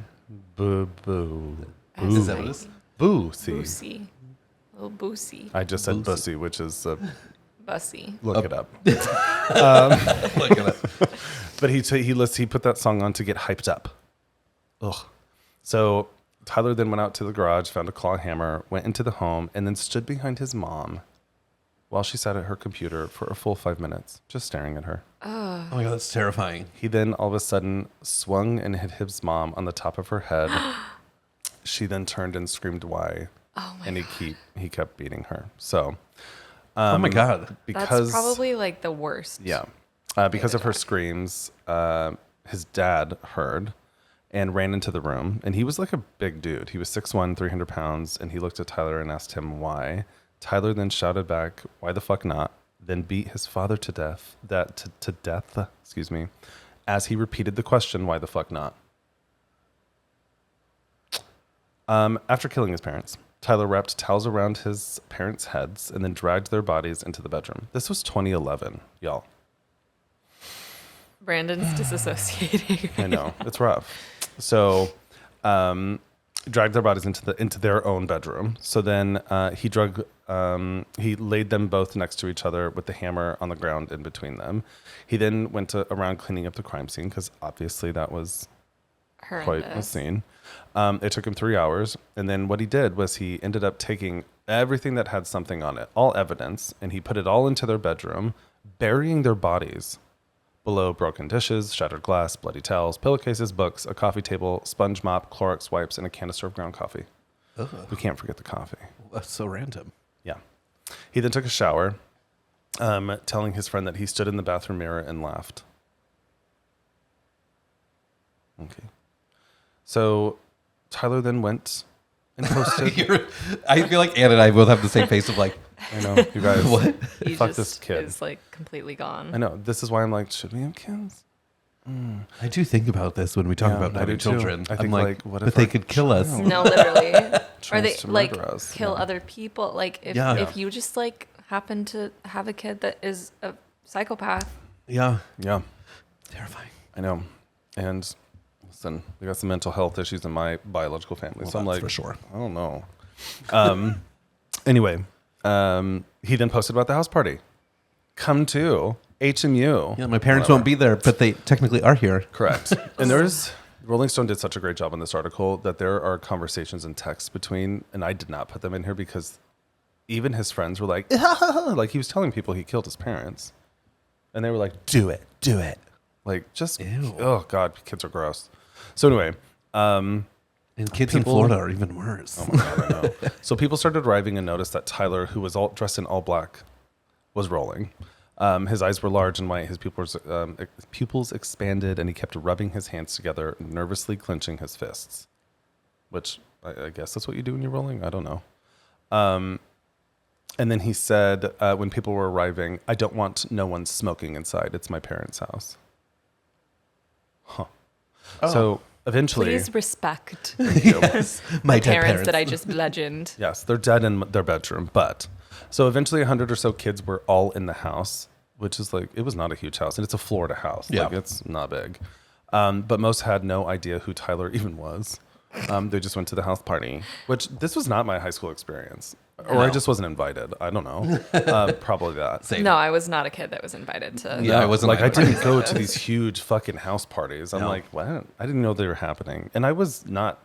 Boo boo. Is that what it is? Boosie. Bussy. Little Bussy. I just said Boosie. Bussy, which is a Bussy. Look it up. Look at it. But he put that song on to get hyped up. Ugh. So Tyler then went out to the garage, found a claw hammer, went into the home, and then stood behind his mom while she sat at her computer for a full 5 minutes, just staring at her. Oh my God, that's terrifying. He then all of a sudden swung and hit his mom on the top of her head. She then turned and screamed, "Why?" Oh my and God. he kept beating her. So, Oh my God. because That's probably like the worst. yeah, because of her screams, his dad heard and ran into the room. And he was like a big dude. He was 6'1", 300 pounds, and he looked at Tyler and asked him why. Tyler then shouted back, "Why the fuck not?" Then beat his father to death. To death, excuse me, as he repeated the question, "Why the fuck not?" After killing his parents, Tyler wrapped towels around his parents' heads and then dragged their bodies into the bedroom. This was 2011, y'all. Brandon's disassociating. I know, it's rough. So, dragged their bodies into their own bedroom. So then he laid them both next to each other with the hammer on the ground in between them. He then went around cleaning up the crime scene because obviously that was quite a Horrendous. scene. It took him 3 hours. And then what he did was he ended up taking everything that had something on it, all evidence, and he put it all into their bedroom, burying their bodies below broken dishes, shattered glass, bloody towels, pillowcases, books, a coffee table, sponge mop, Clorox wipes, and a canister of ground coffee. Ugh. We can't forget the coffee. That's so random. Yeah. He then took a shower, telling his friend that he stood in the bathroom mirror and laughed. Okay. So Tyler then went and posted. I feel like Ann and I both have the same face of like, I know, you guys. what? He Fuck just this kid. is like completely gone. I know. This is why I'm like, should we have kids? I do think about this when we talk Yeah, about I having do too. children. I I'm think, like, like, what but if they our could kill us. child- No, literally. Or Tries they to like murder us, kill yeah. other people. Like if Yeah. if you just like happen to have a kid that is a psychopath. Yeah. Yeah, Terrifying. I know. And listen, we got some mental health issues in my biological family. Well, so I'm that's like, for sure. I don't know. Anyway, he then posted about the house party. Come to HMU. Yeah, my parents Whatever. won't be there, but they technically are here. Correct. And Rolling Stone did such a great job on this article that there are conversations and texts between, and I did not put them in here because even his friends were like, like he was telling people he killed his parents. And they were like, do it. Like, just, Ew. oh God, kids are gross. So anyway, And kids in People- Florida are even worse. oh my God, I know. So people started arriving and noticed that Tyler, who was all dressed in all black, was rolling. His eyes were large and white. His pupils expanded, and he kept rubbing his hands together, nervously clenching his fists. Which I guess that's what you do when you're rolling. I don't know. And then he said, when people were arriving, "I don't want no one smoking inside. It's my parents' house." Huh. So eventually, Please respect Yes. My dead parents that I just bludgeoned. yes, they're dead in their bedroom. But so eventually 100 or so kids were all in the house, which is like, it was not a huge house. And it's a Florida house. Yeah. Like, it's not big. But most had no idea who Tyler even was. They just went to the house party, which this was not my high school experience. Or I No. just wasn't invited. I don't know. Probably that. Same. No, I was not a kid that was invited to. Yeah, I wasn't like, I either. didn't go to these huge fucking house parties. I'm No. like, what? I didn't know they were happening. And I was not,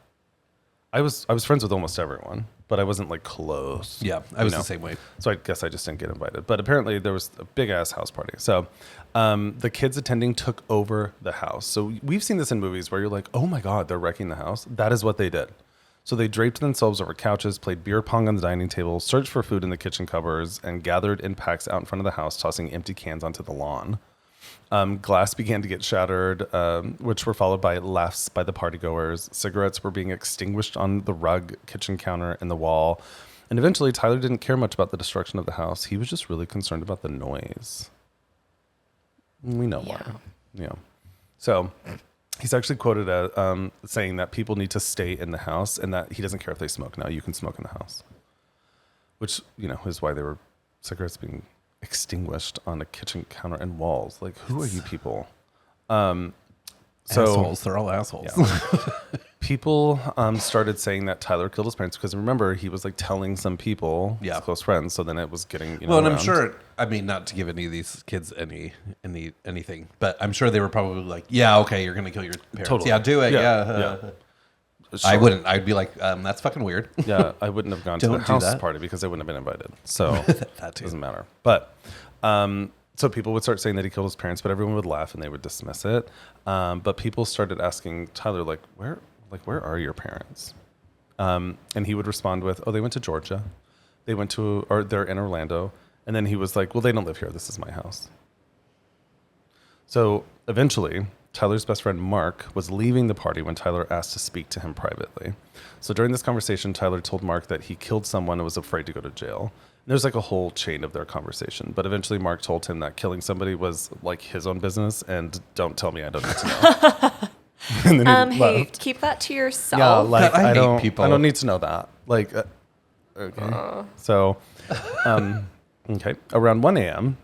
I was friends with almost everyone, but I wasn't like close. Yeah, I was you know? the same way. So I guess I just didn't get invited. But apparently there was a big ass house party. So the kids attending took over the house. So we've seen this in movies where you're like, oh my God, they're wrecking the house. That is what they did. So they draped themselves over couches, played beer pong on the dining table, searched for food in the kitchen cupboards, and gathered in packs out in front of the house, tossing empty cans onto the lawn. Glass began to get shattered, which were followed by laughs by the partygoers. Cigarettes were being extinguished on the rug, kitchen counter, and the wall. And eventually, Tyler didn't care much about the destruction of the house. He was just really concerned about the noise. We know why. Yeah. So he's actually quoted as saying that people need to stay in the house and that he doesn't care if they smoke now. You can smoke in the house. Which, you know, is why there were cigarettes being extinguished on the kitchen counter and walls. Like, who are you people? So Assholes. They're all assholes. yeah. people started saying that Tyler killed his parents because remember he was like telling some people, his close friends. So then it was getting Well, and I'm around. sure. I mean, not to give any of these kids anything, but I'm sure they were probably like, "Yeah, okay, you're gonna kill your parents. Totally. Yeah, do it. Yeah, Yeah." Sure. I wouldn't. I'd be like, "That's fucking weird." Yeah, I wouldn't have gone to the Don't do house that. party because I wouldn't have been invited. So That too. doesn't matter. But so people would start saying that he killed his parents, but everyone would laugh and they would dismiss it. But people started asking Tyler, like, where are your parents? And he would respond with, oh, they went to Georgia. They went to, or they're in Orlando. And then he was like, well, they don't live here. This is my house. So eventually, Tyler's best friend Mark was leaving the party when Tyler asked to speak to him privately. So during this conversation, Tyler told Mark that he killed someone and was afraid to go to jail. And there's like a whole chain of their conversation. But eventually Mark told him that killing somebody was like his own business and don't tell me, I don't need to know. And then he Hey, left. keep that to yourself. Yeah, like I I hate don't people. I don't need to know that. Like okay. So okay. Around 1 a.m.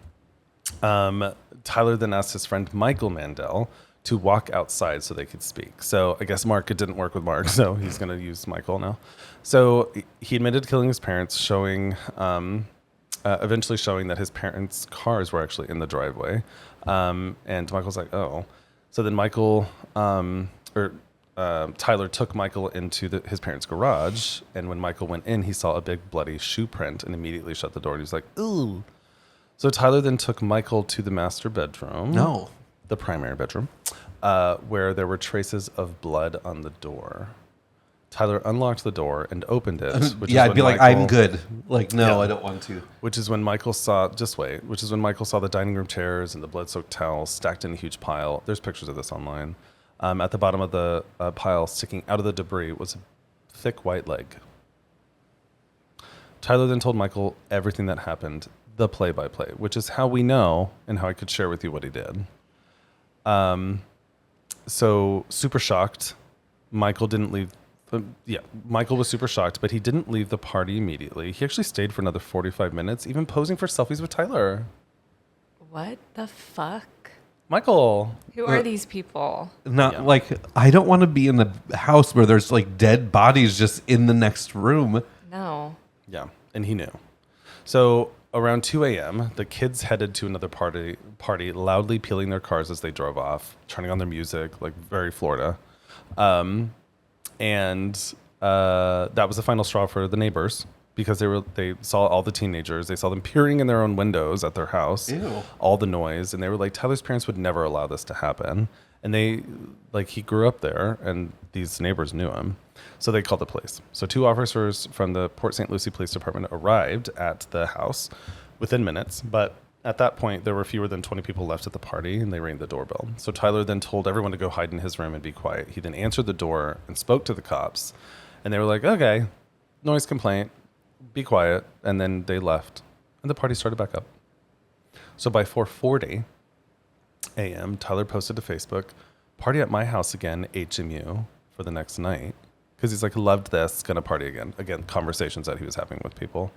Tyler then asked his friend Michael Mandel to walk outside so they could speak. So I guess Mark, it didn't work with Mark, so he's going to use Michael now. So he admitted to killing his parents, eventually showing that his parents' cars were actually in the driveway. And Michael's like, oh. So then Tyler took Michael into his parents' garage, and when Michael went in, he saw a big bloody shoe print and immediately shut the door. And he's like, ooh. So Tyler then took Michael to the master bedroom. No. The primary bedroom, where there were traces of blood on the door. Tyler unlocked the door and opened it. Which Yeah, is I'd be when like, Michael- "I'm good." Like, no, Yeah. I don't want to. Which is when Michael saw, which is when Michael saw the dining room chairs and the blood-soaked towels stacked in a huge pile. There's pictures of this online. At the bottom of the pile, sticking out of the debris, was a thick white leg. Tyler then told Michael everything that happened, the play-by-play, which is how we know and how I could share with you what he did. So super shocked. Michael didn't leave. Michael was super shocked, but he didn't leave the party immediately. He actually stayed for another 45 minutes, even posing for selfies with Tyler. What the fuck? Michael. Who are these people? Not like I don't want to be in a house where there's like dead bodies just in the next room. No. Yeah, and he knew. So around 2 a.m., the kids headed to another party, loudly peeling their cars as they drove off, turning on their music, like very Florida. And that was the final straw for the neighbors because they saw all the teenagers. They saw them peering in their own windows at their house, Ew. all the noise, and they were like, Tyler's parents would never allow this to happen. And he grew up there, and these neighbors knew him. So they called the police. So 2 officers from the Port St. Lucie Police Department arrived at the house within minutes. But at that point, there were fewer than 20 people left at the party, and they rang the doorbell. So Tyler then told everyone to go hide in his room and be quiet. He then answered the door and spoke to the cops. And they were like, okay, noise complaint, be quiet. And then they left, and the party started back up. So by 4:40 a.m., Tyler posted to Facebook, party at my house again, HMU, for the next night. Because he's like, loved this, gonna party again. Again, conversations that he was having with people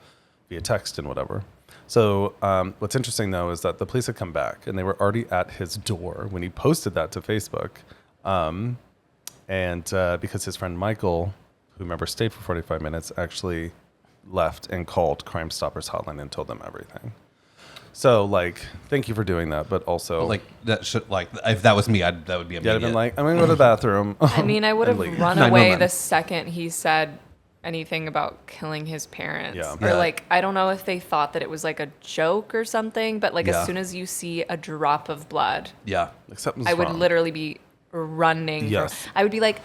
via text and whatever. So what's interesting, though, is that the police had come back, and they were already at his door when he posted that to Facebook. Because his friend Michael, who remember stayed for 45 minutes, actually left and called Crime Stoppers hotline and told them everything. So, like, thank you for doing that, but also... Like that should if that was me, that would be immediate. Yeah, I'd been like, I'm going to go to the bathroom. I mean, I would have And leave. run 911. away the second he said anything about killing his parents. Yeah. Or Yeah. like, I don't know if they thought that it was like a joke or something, but like Yeah. as soon as you see a drop of blood, Yeah. Except I would literally be running. Yes. I would be like,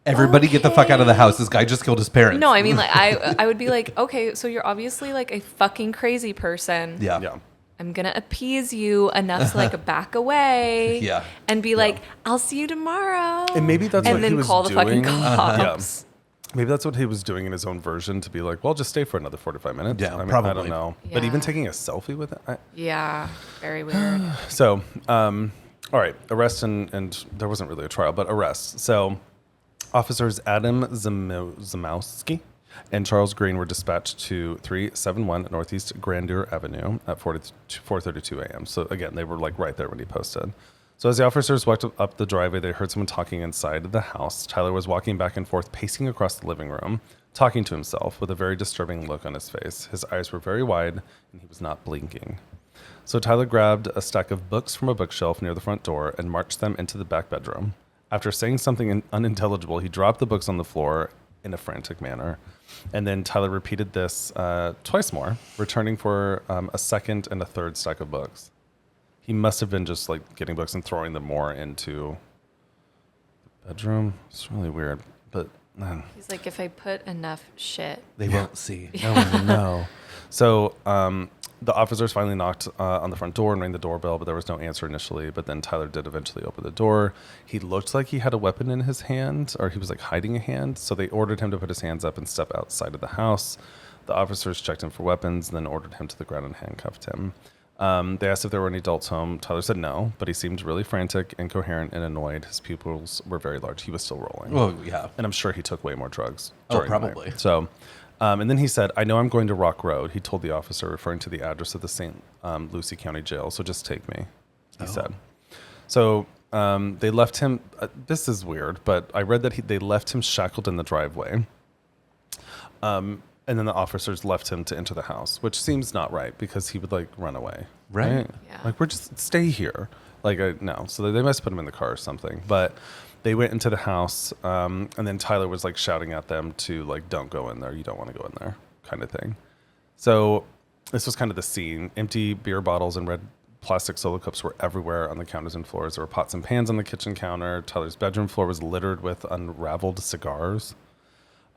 Everybody get the fuck out of the Okay. house. This guy just killed his parents. no, I mean, like, I would be like, okay, so you're obviously like a fucking crazy person. Yeah. Yeah. I'm gonna appease you enough to like back away. Yeah. And be like, I'll see you tomorrow. And maybe that's what and he then was call the fucking doing. cops. Maybe that's what he was doing in his own version to be like, well, just stay for another 45 minutes. Yeah, I mean, I probably. don't know. But Yeah. even taking a selfie with it. Yeah, very weird. So, all right, arrest and there wasn't really a trial, but arrests. So, officers Adam Zamowski and Charles Green were dispatched to 371 Northeast Grandeur Avenue at 4:32 a.m. So again, they were like right there when he posted. So as the officers walked up the driveway, they heard someone talking inside the house. Tyler was walking back and forth, pacing across the living room, talking to himself with a very disturbing look on his face. His eyes were very wide, and he was not blinking. So Tyler grabbed a stack of books from a bookshelf near the front door and marched them into the back bedroom. After saying something unintelligible, he dropped the books on the floor in a frantic manner. And then Tyler repeated this twice more, returning for a second and a third stack of books. He must have been just like getting books and throwing them more into the bedroom. It's really weird, but man. He's like, if I put enough shit, They won't see. Oh no. So the officers finally knocked on the front door and rang the doorbell, but there was no answer initially. But then Tyler did eventually open the door. He looked like he had a weapon in his hand, or he was like hiding a hand. So they ordered him to put his hands up and step outside of the house. The officers checked him for weapons, and then ordered him to the ground and handcuffed him. They asked if there were any adults home. Tyler said no, but he seemed really frantic, incoherent, and annoyed. His pupils were very large. He was still rolling. Oh, yeah. And I'm sure he took way more drugs. Oh, during the night. probably. So, and then he said, I know I'm going to Rock Road. He told the officer, referring to the address of the St. Lucie County Jail. So just take me, he said. So they left him. This is weird, but I read that they left him shackled in the driveway. And then the officers left him to enter the house, which seems not right because he would like run away. Right. Yeah. Like, we're just stay here. Like, no. So they must put him in the car or something. But they went into the house, and then Tyler was like shouting at them to like, don't go in there. You don't want to go in there, kind of thing. So this was kind of the scene. Empty beer bottles and red plastic solo cups were everywhere on the counters and floors. There were pots and pans on the kitchen counter. Tyler's bedroom floor was littered with unraveled cigars.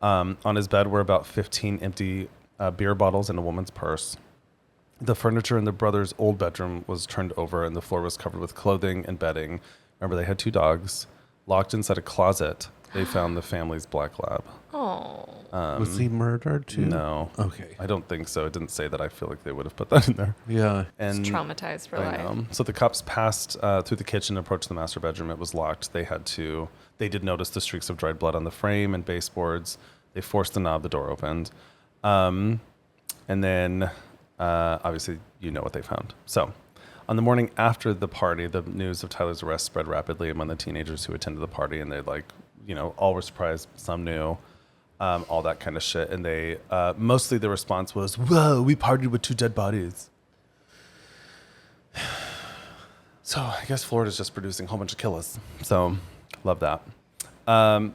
On his bed were about 15 empty beer bottles and a woman's purse. The furniture in the brothers' old bedroom was turned over, and the floor was covered with clothing and bedding. Remember, they had 2 dogs. Locked inside a closet, they found the family's black lab. oh, Was he murdered too? No. Okay. I don't think so. It didn't say that. I feel like they would have put that in there. Yeah. And he's traumatized for I life. know. So the cops passed through the kitchen and approached the master bedroom. It was locked. They did notice the streaks of dried blood on the frame and baseboards. They forced the knob. The door opened. And then, obviously, you know what they found. So on the morning after the party, the news of Tyler's arrest spread rapidly among the teenagers who attended the party. And they all were surprised. Some knew. All that kind of shit. And they, mostly the response was, whoa, we partied with 2 dead bodies. So I guess Florida's just producing a whole bunch of killers. So love that.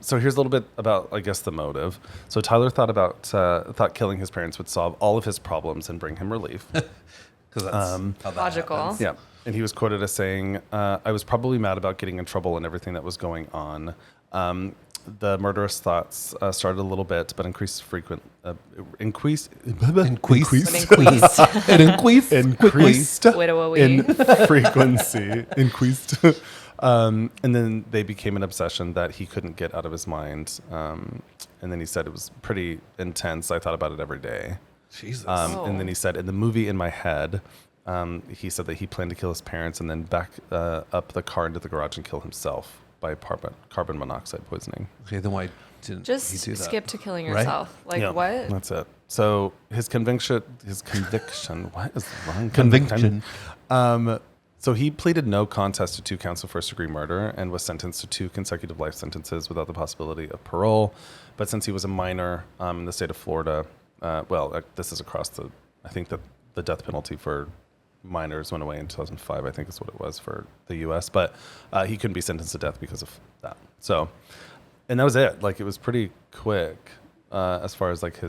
So here's a little bit about, I guess, the motive. So Tyler thought killing his parents would solve all of his problems and bring him relief. Because that's how that Logical. happens. Yeah. And he was quoted as saying, I was probably mad about getting in trouble and everything that was going on. The murderous thoughts started a little bit, but increased. Increased. Widowy. in frequency. Increased. And then they became an obsession that he couldn't get out of his mind. And then he said it was pretty intense. I thought about it every day. Jesus. And then he said, in the movie In My Head, he said that he planned to kill his parents and then back up the car into the garage and kill himself by carbon monoxide poisoning. Okay, then why didn't Just he do that? skip to killing Right? yourself. Like, Yeah, what? That's it. So his conviction, what is wrong? Conviction. So he pleaded no contest to 2 counts of first-degree murder and was sentenced to 2 consecutive life sentences without the possibility of parole. But since he was a minor in the state of Florida, this is across I think that the death penalty for minors went away in 2005, I think is what it was for the U.S. But he couldn't be sentenced to death because of that. So, and that was it. Like, it was pretty quick as far as like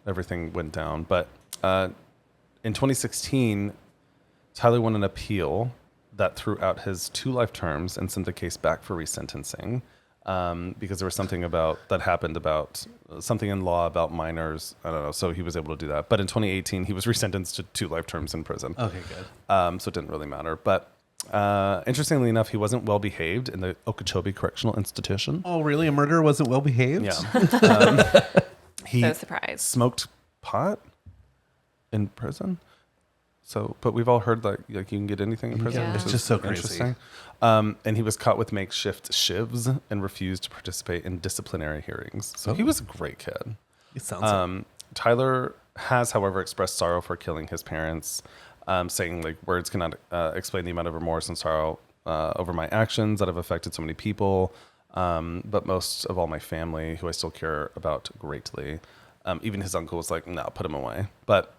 everything went down. But in 2016, Tyler won an appeal that threw out his 2 life terms and sent the case back for resentencing because there was something that happened about something in law about minors. I don't know. So he was able to do that. But in 2018, he was resentenced to 2 life terms in prison. Okay, good. So it didn't really matter. But interestingly enough, he wasn't well behaved in the Okeechobee Correctional Institution. Oh, really? A murderer wasn't well behaved? Yeah. He So surprised. smoked pot in prison. So, but we've all heard that like you can get anything in prison. Yeah. which It's is just so crazy. interesting. And he was caught with makeshift shivs and refused to participate in disciplinary hearings. So he was a great kid. It sounds Tyler has, however, expressed sorrow for killing his parents, saying like words cannot explain the amount of remorse and sorrow over my actions that have affected so many people, but most of all my family, who I still care about greatly. Even his uncle was like, no, put him away. But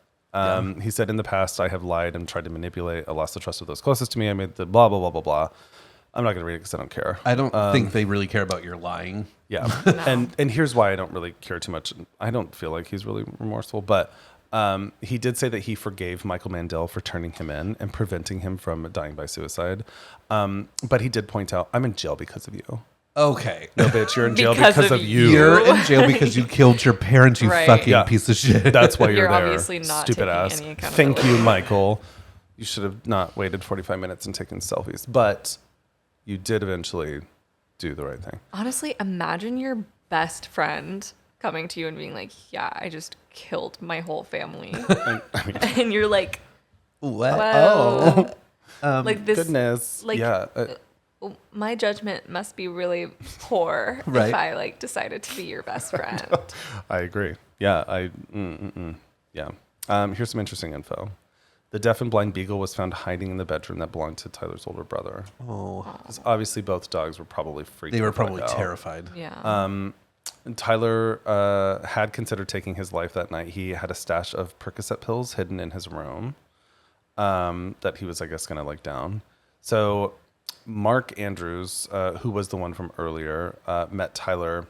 he said, in the past, I have lied and tried to manipulate. I lost the trust of those closest to me. I made the blah, blah, blah, blah, blah. I'm not going to read it because I don't care. I don't think they really care about your lying. Yeah. And here's why I don't really care too much. I don't feel like he's really remorseful, but he did say that he forgave Michael Mandel for turning him in and preventing him from dying by suicide. But he did point out, I'm in jail because of you. Okay. No, bitch, you're in jail Because because of of you. You're in jail because you killed your parents, you Right. fucking Yeah. piece of shit. That's why you're You're there. obviously not Stupid taking ass. any accountability. Thank you, Michael. You should have not waited 45 minutes and taken selfies, but you did eventually do the right thing. Honestly, imagine your best friend coming to you and being like, yeah, I just killed my whole family. And you're like, What? whoa. Like this, Goodness. like, yeah. my judgment must be really poor Right. if I like decided to be your best friend. I agree. Yeah. Yeah. Here's some interesting info. The deaf and blind beagle was found hiding in the bedroom that belonged to Tyler's older brother. Oh. 'Cause obviously, both dogs were probably freaked. They were the fuck probably out. terrified. Yeah. And Tyler had considered taking his life that night. He had a stash of Percocet pills hidden in his room that he was, I guess, going to like down. So Mark Andrews, who was the one from earlier, met Tyler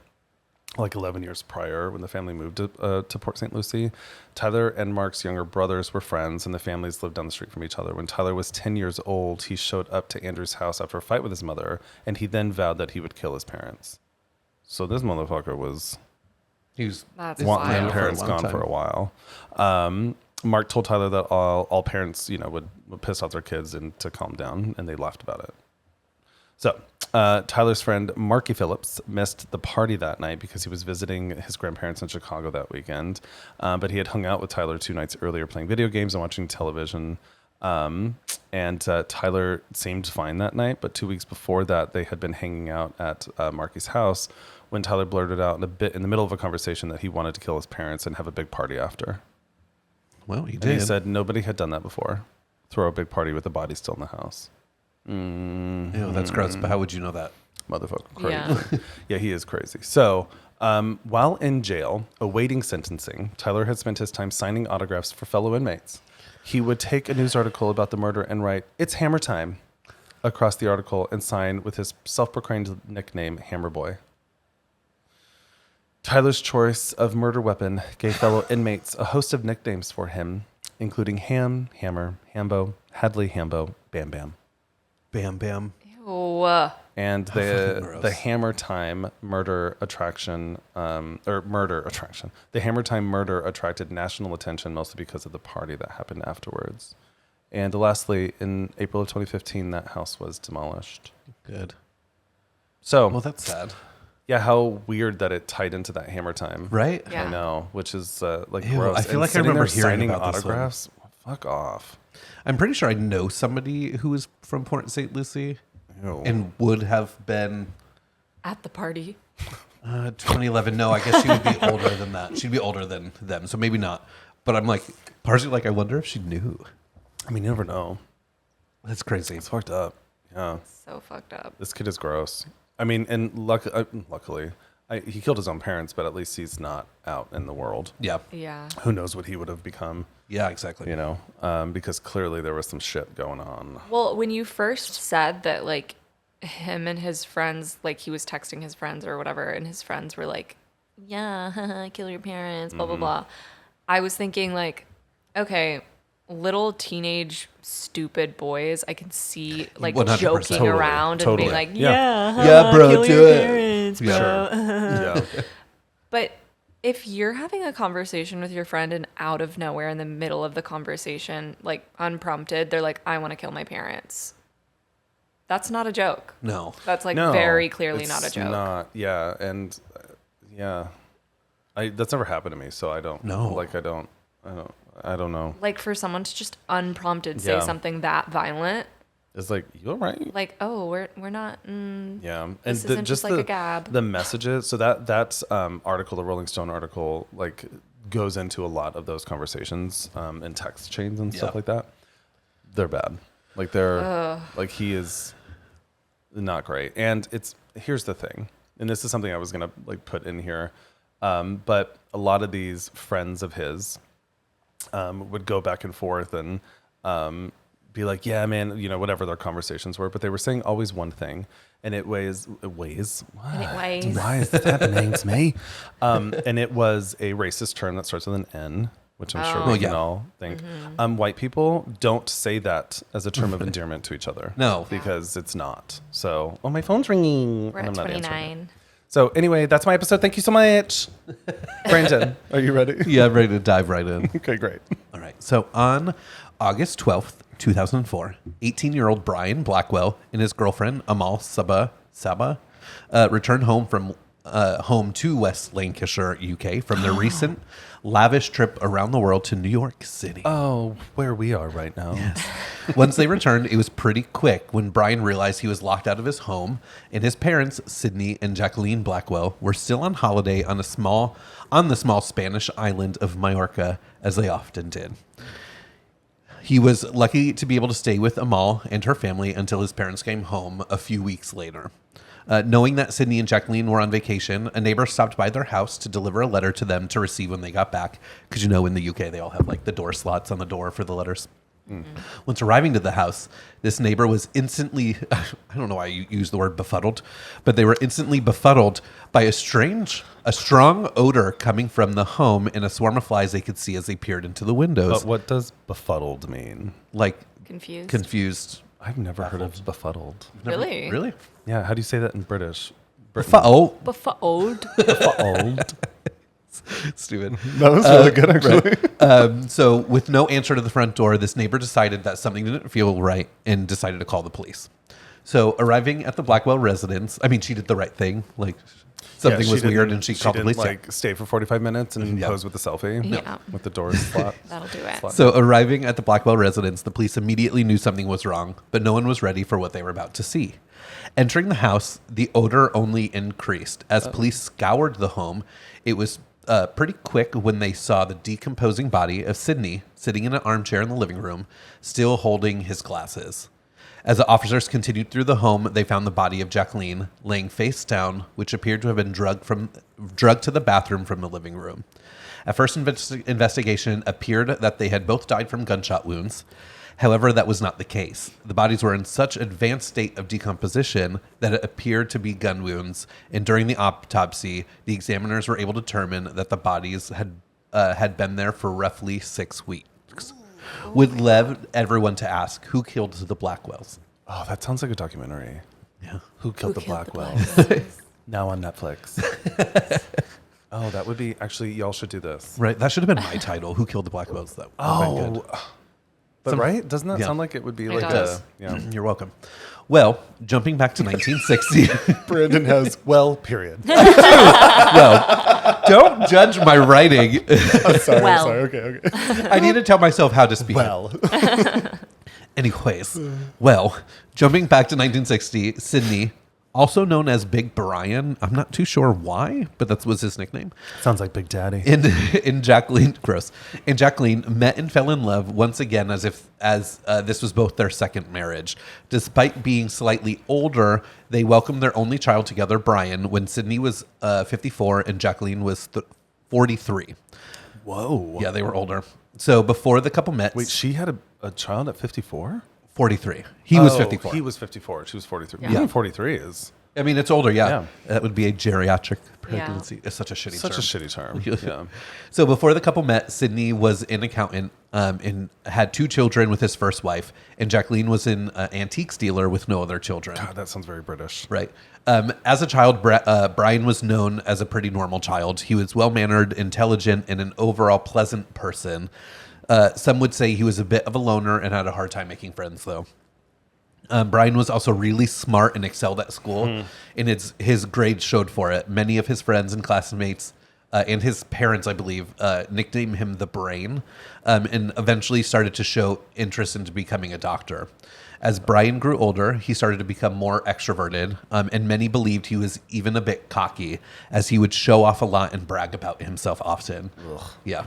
like 11 years prior when the family moved to Port St. Lucie. Tyler and Mark's younger brothers were friends, and the families lived down the street from each other. When Tyler was 10 years old, he showed up to Andrew's house after a fight with his mother, and he then vowed that he would kill his parents. So this motherfucker was He was That's wanting wild. them parents For a long gone for a while. Mark told Tyler that all parents, would piss off their kids and to calm down, and they laughed about it. So Tyler's friend Marky Phillips missed the party that night because he was visiting his grandparents in Chicago that weekend. But he had hung out with Tyler 2 nights earlier playing video games and watching television. And Tyler seemed fine that night, but 2 weeks before that, they had been hanging out at Marky's house when Tyler blurted out in the middle of a conversation that he wanted to kill his parents and have a big party after. Well, he And did. he said nobody had done that before. Throw a big party with a body still in the house. Ew, that's gross, but how would you know that? Motherfucker crazy. Yeah. Yeah, he is crazy. So while in jail, awaiting sentencing, Tyler had spent his time signing autographs for fellow inmates. He would take a news article about the murder and write, "It's hammer time," across the article and sign with his self-proclaimed nickname, Hammer Boy. Tyler's choice of murder weapon gave fellow inmates a host of nicknames for him, including Ham, Hammer, Hambo, Hadley, Hambo, Bam Bam. Bam, bam. Ew. And fucking gross. the Hammer Time murder attraction, the Hammer Time murder attracted national attention mostly because of the party that happened afterwards. And lastly, in April of 2015, that house was demolished. Good. So, Well, that's sad. yeah, how weird that it tied into that Hammer Time. Right? Yeah. I know, which is like Ew, gross. I feel And like I sitting remember there hearing signing about this one. autographs. Fuck off. I'm pretty sure I know somebody who is from Port St. Lucie Ew. and would have been At the party. 2011. No, I guess she would be older than that. She'd be older than them, so maybe not. But I'm like, partially like, I wonder if she knew. I mean, you never know. That's crazy. It's fucked up. Yeah. So fucked up. This kid is gross. I mean, and luckily, he killed his own parents, but at least he's not out in the world. Yeah. Yeah. Who knows what he would have become, Yeah, exactly. because clearly there was some shit going on. Well, when you first said that, like, him and his friends, like, he was texting his friends or whatever, and his friends were like, yeah, kill your parents, blah, blah, blah. I was thinking, like, okay, little teenage stupid boys, I can see, like, 100%. joking Totally. around and being like, Yeah. Yeah, bro, kill do your it. parents, bro. Yeah. But if you're having a conversation with your friend and out of nowhere in the middle of the conversation, like unprompted, they're like, I want to kill my parents. That's not a joke. No. That's like No, very clearly not a it's joke. Not, yeah, and yeah, that's never happened to me, so I don't. No. Like I don't know. Like for someone to just unprompted say Yeah. something that violent, It's like, you all right? like, oh, we're not. Yeah, and This isn't just like a gab. The messages. So that article, the Rolling Stone article, like goes into a lot of those conversations in text chains and stuff Yeah. like that. They're bad. Like they're like he is not great. And here's the thing, and this is something I was gonna like put in here, but a lot of these friends of his would go back and forth and be like, yeah, man, you know, whatever their conversations were, but they were saying always one thing, and it weighs. What? Why is that happening to me? And it was a racist term that starts with an N, which I'm sure we can all think. White people don't say that as a term of endearment to each other. No. Because it's not. So, my phone's ringing. We're and at I'm not answering it. 29. So anyway, that's my episode. Thank you so much. Brandon, are you ready? Yeah, I'm ready to dive right in. Okay, great. All right. So on August 12th, 2004, 18-year-old Brian Blackwell and his girlfriend Amal Saba returned home to West Lancashire, UK, from their recent lavish trip around the world to New York City. Oh, where we are right now. Yes. Once they returned, it was pretty quick when Brian realized he was locked out of his home, and his parents, Sydney and Jacqueline Blackwell, were still on holiday on the small Spanish island of Majorca, as they often did. He was lucky to be able to stay with Amal and her family until his parents came home a few weeks later. Knowing that Sydney and Jacqueline were on vacation, a neighbor stopped by their house to deliver a letter to them to receive when they got back. Because, you know, in the UK, they all have like the door slots on the door for the letters. Once arriving to the house, this neighbor was instantly, I don't know why you use the word befuddled, but they were instantly befuddled by a strong odor coming from the home and a swarm of flies they could see as they peered into the windows. But what does befuddled mean? Like Confused. I've never heard of befuddled. Really? Really? Yeah, how do you say that in British? Befuddled. Befuddled. Befuddled. Stupid. That was really good, actually. Right. So with no answer to the front door, this neighbor decided that something didn't feel right and decided to call the police. So arriving at the Blackwell residence, I mean, she did the right thing. Like something was weird and she called the police. Like stay for 45 minutes and pose with a selfie. Yeah. With the doors slot. That'll do it. So arriving at the Blackwell residence, the police immediately knew something was wrong, but no one was ready for what they were about to see. Entering the house, the odor only increased. As police scoured the home, it was pretty quick when they saw the decomposing body of Sydney sitting in an armchair in the living room, still holding his glasses. As the officers continued through the home, they found the body of Jacqueline laying face down, which appeared to have been drugged to the bathroom from the living room. At first investigation appeared that they had both died from gunshot wounds. However, that was not the case. The bodies were in such advanced state of decomposition that it appeared to be gun wounds, and during the autopsy, the examiners were able to determine that the bodies had been there for roughly 6 weeks. Would led everyone to ask, who killed the Blackwells? Oh, that sounds like a documentary. Yeah. Who killed the Blackwells? Now on Netflix. Oh, that would be, actually, y'all should do this. Right. That should have been my title. Who killed the Blackwells? That would have been good. But right? Doesn't that sound like it would be like does. You're welcome. Well, jumping back to 1960. Brandon has, period. Well, don't judge my writing. Sorry, Well. okay. I need to tell myself how to speak. Anyways, jumping back to 1960, Sydney, also known as Big Brian, I'm not too sure why, but that was his nickname. Sounds like Big Daddy. And Jacqueline met and fell in love once again as this was both their second marriage. Despite being slightly older, they welcomed their only child together, Brian, when Sydney was 54 and Jacqueline was 43. Whoa. Yeah, they were older. So before the couple met... Wait, she had a child at 54? 43. He was 54. He was 54. She was 43. Yeah. Even 43 is... I mean, it's older, yeah. Yeah. That would be a geriatric pregnancy. It's such a shitty term. Such a shitty term. Yeah. So before the couple met, Sydney was an accountant and had 2 children with his first wife, and Jacqueline was an antiques dealer with no other children. God, that sounds very British. Right. As a child, Brian was known as a pretty normal child. He was well-mannered, intelligent, and an overall pleasant person. Some would say he was a bit of a loner and had a hard time making friends, though. Brian was also really smart and excelled at school, and his grades showed for it. Many of his friends and classmates and his parents, I believe, nicknamed him the Brain, and eventually started to show interest into becoming a doctor. As Brian grew older, he started to become more extroverted, and many believed he was even a bit cocky, as he would show off a lot and brag about himself often. Ugh. Yeah.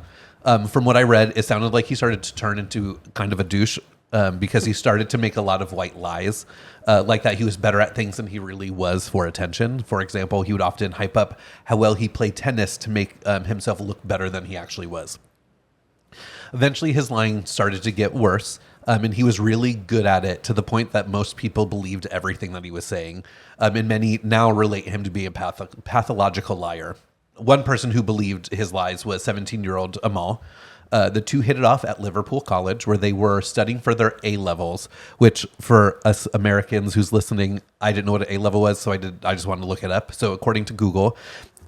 From what I read, it sounded like he started to turn into kind of a douche because he started to make a lot of white lies, like that he was better at things than he really was for attention. For example, he would often hype up how well he played tennis to make himself look better than he actually was. Eventually, his lying started to get worse, and he was really good at it to the point that most people believed everything that he was saying, and many now relate him to be a pathological liar. One person who believed his lies was 17-year-old Amal. The two hit it off at Liverpool College, where they were studying for their A-levels, which for us Americans who's listening, I didn't know what an A-level was, so I just wanted to look it up. So according to Google,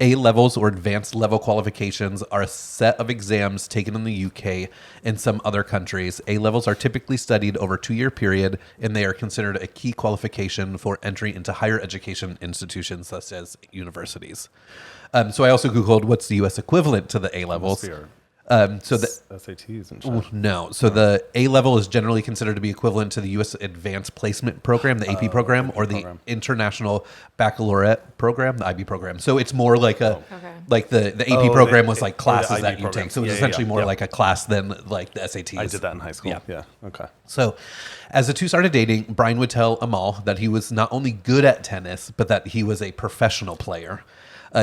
A-levels or advanced level qualifications are a set of exams taken in the UK and some other countries. A-levels are typically studied over a 2-year period, and they are considered a key qualification for entry into higher education institutions such as universities. So I also Googled what's the U.S. equivalent to the A-levels. So the SATs and shit. No. So the A level is generally considered to be equivalent to the U.S. Advanced Placement Program, the AP program, or the International Baccalaureate Program, the IB program. So it's more like like the AP program was like classes that you take. So it's essentially more like a class than like the SATs. I did that in high school. Yeah. Okay. So as the two started dating, Brian would tell Amal that he was not only good at tennis, but that he was a professional player.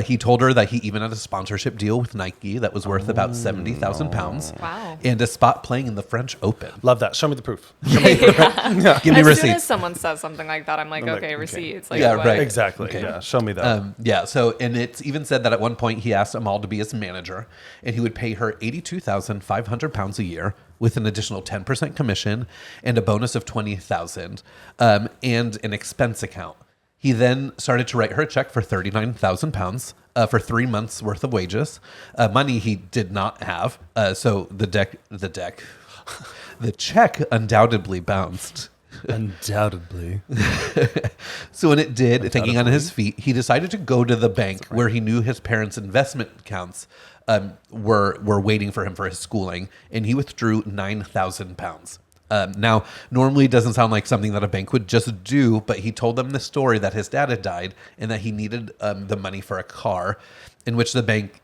He told her that he even had a sponsorship deal with Nike that was worth about £70,000. Wow. And a spot playing in the French Open. Love that. Show me the proof. Give me As soon as receipts. someone says something like that, I'm like, okay, receipts. Like, Yeah, what? right. Exactly. Okay. Yeah. Show me that. Yeah, so, and it's even said that at one point he asked Amal to be his manager, and he would pay her £82,500 a year with an additional 10% commission and a bonus of $20,000 and an expense account. He then started to write her a check for £39,000 for 3 months worth of wages, money he did not have. So the check undoubtedly bounced. Undoubtedly. So when it did, thinking on his feet, he decided to go to the bank where he knew his parents' investment accounts were waiting for him for his schooling, and he withdrew £9,000. Now, normally it doesn't sound like something that a bank would just do, but he told them the story that his dad had died and that he needed the money for a car, in which the bank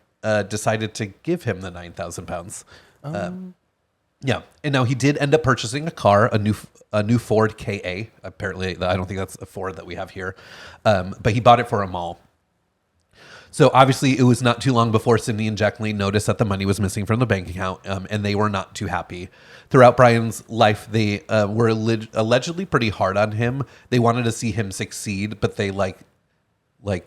decided to give him the £9,000. Yeah, and now he did end up purchasing a car, a new Ford KA. Apparently, I don't think that's a Ford that we have here, but he bought it for Amal. So obviously, it was not too long before Sydney and Jacqueline noticed that the money was missing from the bank account, and they were not too happy. Throughout Brian's life, they were allegedly pretty hard on him. They wanted to see him succeed, but they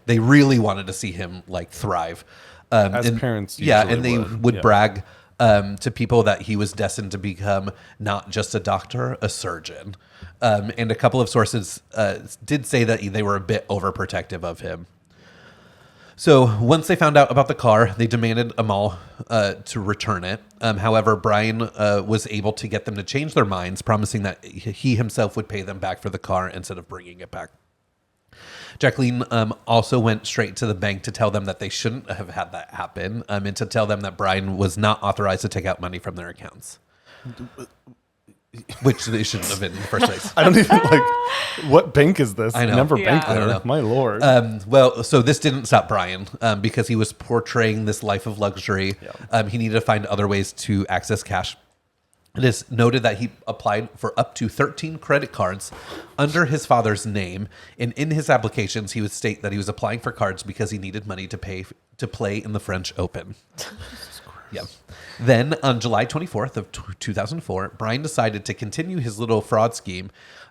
they really wanted to see him thrive. As parents yeah, usually and they would brag to people that he was destined to become not just a doctor, a surgeon. And a couple of sources did say that they were a bit overprotective of him. So once they found out about the car, they demanded Amal to return it. However, Brian was able to get them to change their minds, promising that he himself would pay them back for the car instead of bringing it back. Jacqueline also went straight to the bank to tell them that they shouldn't have had that happen, and to tell them that Brian was not authorized to take out money from their accounts. Which they shouldn't have been in the first place. I don't even what bank is this? I know. Never Yeah. banked I don't there. know. My lord. Well, so this didn't stop Brian because he was portraying this life of luxury. He needed to find other ways to access cash. It is noted that he applied for up to 13 credit cards under his father's name. And in his applications, he would state that he was applying for cards because he needed money to play in the French Open. Yeah. Then on July 24th of 2004, Brian decided to continue his little fraud scheme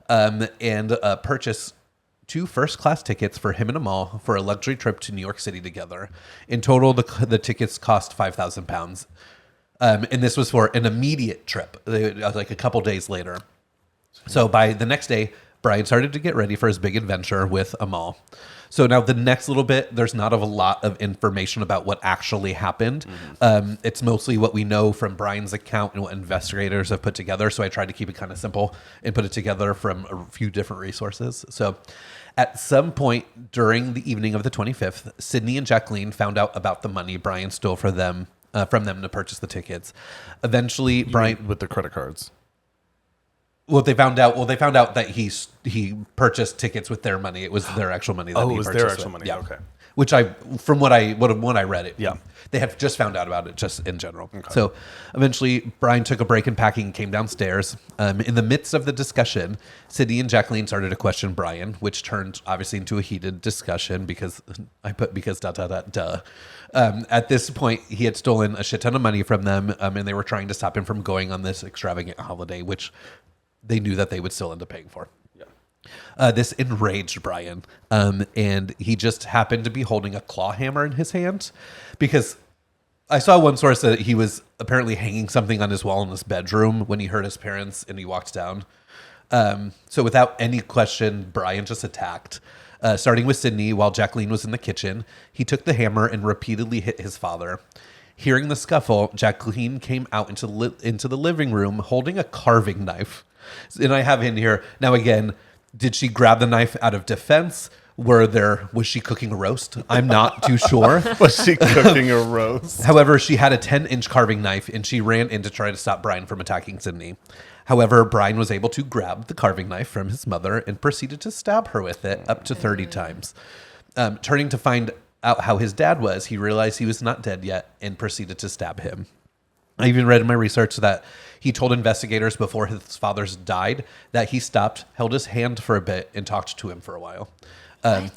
and purchase 2 first-class tickets for him and Amal for a luxury trip to New York City together. In total, the tickets cost £5,000. And this was for an immediate trip, like a couple days later. So by the next day, Brian started to get ready for his big adventure with Amal. So now the next little bit, there's not a lot of information about what actually happened. It's mostly what we know from Brian's account and what investigators have put together. So I tried to keep it kind of simple and put it together from a few different resources. So at some point during the evening of the 25th, Sydney and Jacqueline found out about the money Brian stole from them to purchase the tickets. Eventually, Brian with the credit cards. Well, they found out that he purchased tickets with their money. It was their actual money. That he it was purchased their actual with. money. Yeah. Okay. which from what I read, Yeah. they had just found out about it just in general. Okay. So eventually, Brian took a break in packing and came downstairs. In the midst of the discussion, Sydney and Jacqueline started to question Brian, which turned obviously into a heated discussion because duh. At this point, he had stolen a shit ton of money from them, and they were trying to stop him from going on this extravagant holiday, which they knew that they would still end up paying for. This enraged Brian, and he just happened to be holding a claw hammer in his hand because I saw one source that he was apparently hanging something on his wall in his bedroom when he heard his parents and he walked down. So without any question, Brian just attacked. Starting with Sydney while Jacqueline was in the kitchen, he took the hammer and repeatedly hit his father. Hearing the scuffle, Jacqueline came out into the living room holding a carving knife. And I have in here, now again, did she grab the knife out of defense? Was she cooking a roast? I'm not too sure. Was she cooking a roast? However, she had a 10-inch carving knife and she ran in to try to stop Brian from attacking Sydney. However, Brian was able to grab the carving knife from his mother and proceeded to stab her with it up to 30 times. Turning to find out how his dad was, he realized he was not dead yet and proceeded to stab him. I even read in my research that he told investigators before his father's died that he stopped, held his hand for a bit, and talked to him for a while,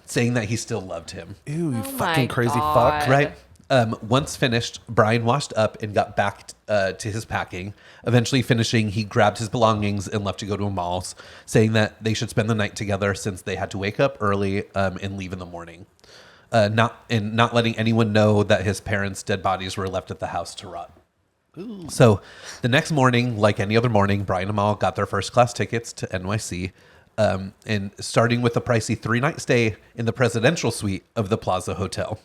saying that he still loved him. Ew, you Oh fucking my crazy God. fuck. Right. Once finished, Brian washed up and got back to his packing. Eventually finishing, he grabbed his belongings and left to go to a mall, saying that they should spend the night together since they had to wake up early and leave in the morning. Not letting anyone know that his parents' dead bodies were left at the house to rot. Ooh. So the next morning, like any other morning, Brian and Amal got their first class tickets to NYC, and starting with a pricey 3-night stay in the presidential suite of the Plaza Hotel.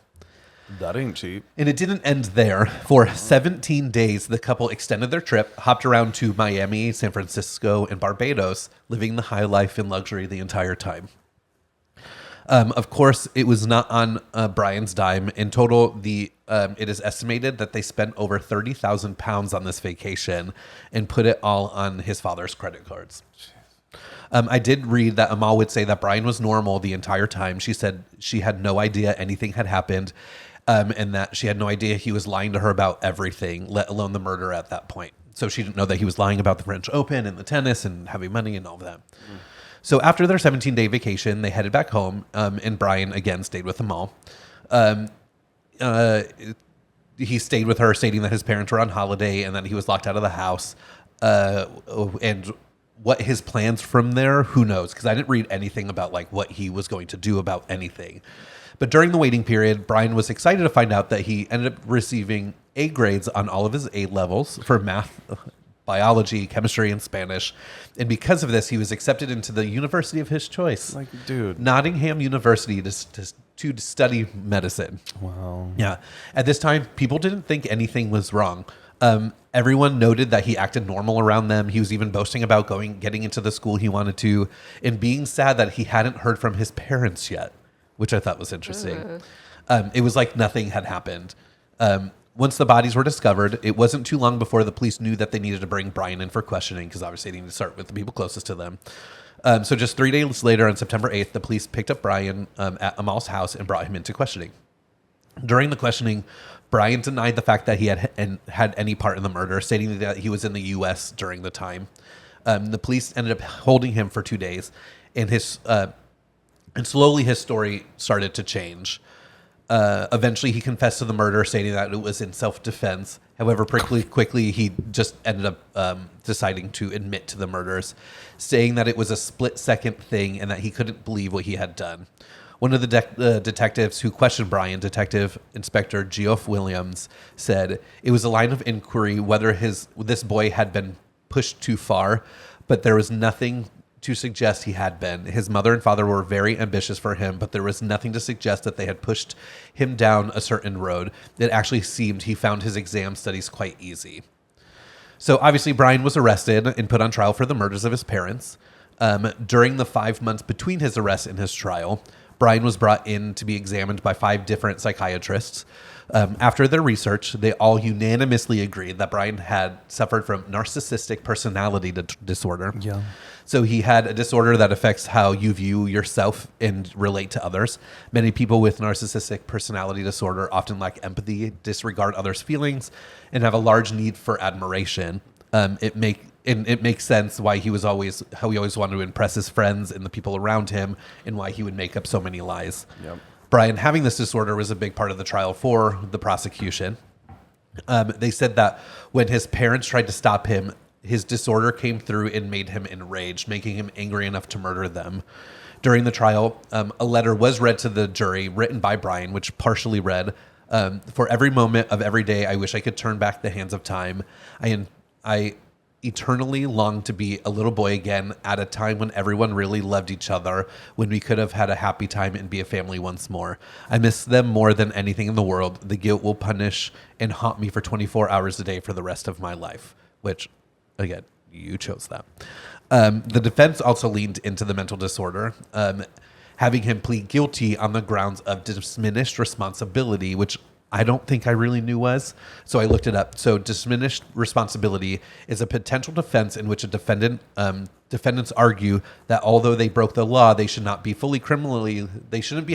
That ain't cheap. And it didn't end there. For 17 days, the couple extended their trip, hopped around to Miami, San Francisco, and Barbados, living the high life in luxury the entire time. Of course, it was not on Brian's dime. In total, it is estimated that they spent over 30,000 pounds on this vacation and put it all on his father's credit cards. I did read that Amal would say that Brian was normal the entire time. She said she had no idea anything had happened, and that she had no idea he was lying to her about everything, let alone the murder at that point. So she didn't know that he was lying about the French Open and the tennis and having money and all of that. So after their 17-day vacation, they headed back home, and Brian, again, stayed with Amal. He stayed with her, stating that his parents were on holiday and that he was locked out of the house. And what his plans from there, who knows? Because I didn't read anything about like what he was going to do about anything. But during the waiting period, Brian was excited to find out that he ended up receiving A grades on all of his A levels for math, biology, chemistry, and Spanish. And because of this, he was accepted into the university of his choice. Like, dude. Nottingham University to study medicine. Wow. Yeah. At this time, people didn't think anything was wrong. Everyone noted that he acted normal around them. He was even boasting about getting into the school he wanted to, and being sad that he hadn't heard from his parents yet, which I thought was interesting. It was like nothing had happened. Once the bodies were discovered, it wasn't too long before the police knew that they needed to bring Brian in for questioning, because obviously they needed to start with the people closest to them. So just 3 days later, on September 8th, the police picked up Brian at Amal's house and brought him into questioning. During the questioning, Brian denied the fact that he had any part in the murder, stating that he was in the U.S. during the time. The police ended up holding him for 2 days, and slowly his story started to change. Eventually, he confessed to the murder, stating that it was in self-defense. However, quickly he just ended up deciding to admit to the murders, saying that it was a split-second thing and that he couldn't believe what he had done. One of the detectives who questioned Brian, Detective Inspector Geoff Williams, said it was a line of inquiry whether this boy had been pushed too far, but there was nothing to suggest he had been. His mother and father were very ambitious for him, but there was nothing to suggest that they had pushed him down a certain road. It actually seemed he found his exam studies quite easy. So obviously Brian was arrested and put on trial for the murders of his parents. During the 5 months between his arrest and his trial, Brian was brought in to be examined by 5 different psychiatrists. After their research, they all unanimously agreed that Brian had suffered from narcissistic personality disorder. Yeah. So he had a disorder that affects how you view yourself and relate to others. Many people with narcissistic personality disorder often lack empathy, disregard others' feelings, and have a large need for admiration. It makes sense why he always wanted to impress his friends and the people around him, and why he would make up so many lies. Yep. Brian having this disorder was a big part of the trial for the prosecution. They said that when his parents tried to stop him, his disorder came through and made him enraged, making him angry enough to murder them. During the trial, a letter was read to the jury, written by Brian, which partially read, "For every moment of every day, I wish I could turn back the hands of time. I eternally long to be a little boy again at a time when everyone really loved each other, when we could have had a happy time and be a family once more. I miss them more than anything in the world. The guilt will punish and haunt me for 24 hours a day for the rest of my life," which, again, you chose that. The defense also leaned into the mental disorder, having him plead guilty on the grounds of diminished responsibility, which I don't think I really knew was. So I looked it up. So diminished responsibility is a potential defense in which a defendants argue that although they broke the law, they shouldn't be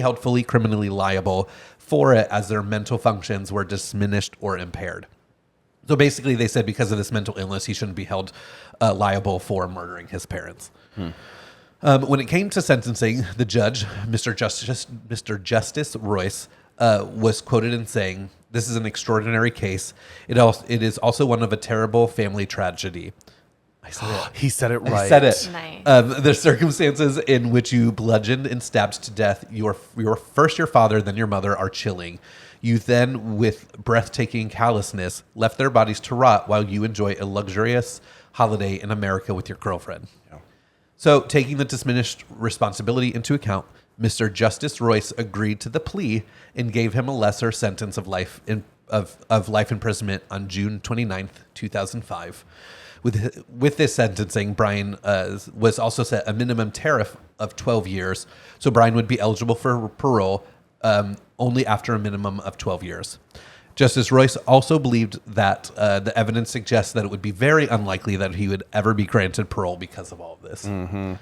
held fully criminally liable for it, as their mental functions were diminished or impaired. So basically they said because of this mental illness, he shouldn't be held liable for murdering his parents. When it came to sentencing, the judge, Mr. Justice Royce, was quoted in saying, "This is an extraordinary case. It is also one of a terrible family tragedy." I said it. He said it right. I said it. Nice. The circumstances in which you bludgeoned and stabbed to death your father, then your mother, are chilling. You then, with breathtaking callousness, left their bodies to rot while you enjoy a luxurious holiday in America with your girlfriend. Yeah. So, taking the diminished responsibility into account, Mr. Justice Royce agreed to the plea and gave him a lesser sentence of life imprisonment on June 29th, 2005. With this sentencing, Brian was also set a minimum tariff of 12 years. So Brian would be eligible for parole only after a minimum of 12 years. Justice Royce also believed that the evidence suggests that it would be very unlikely that he would ever be granted parole because of all of this. Mm-hmm.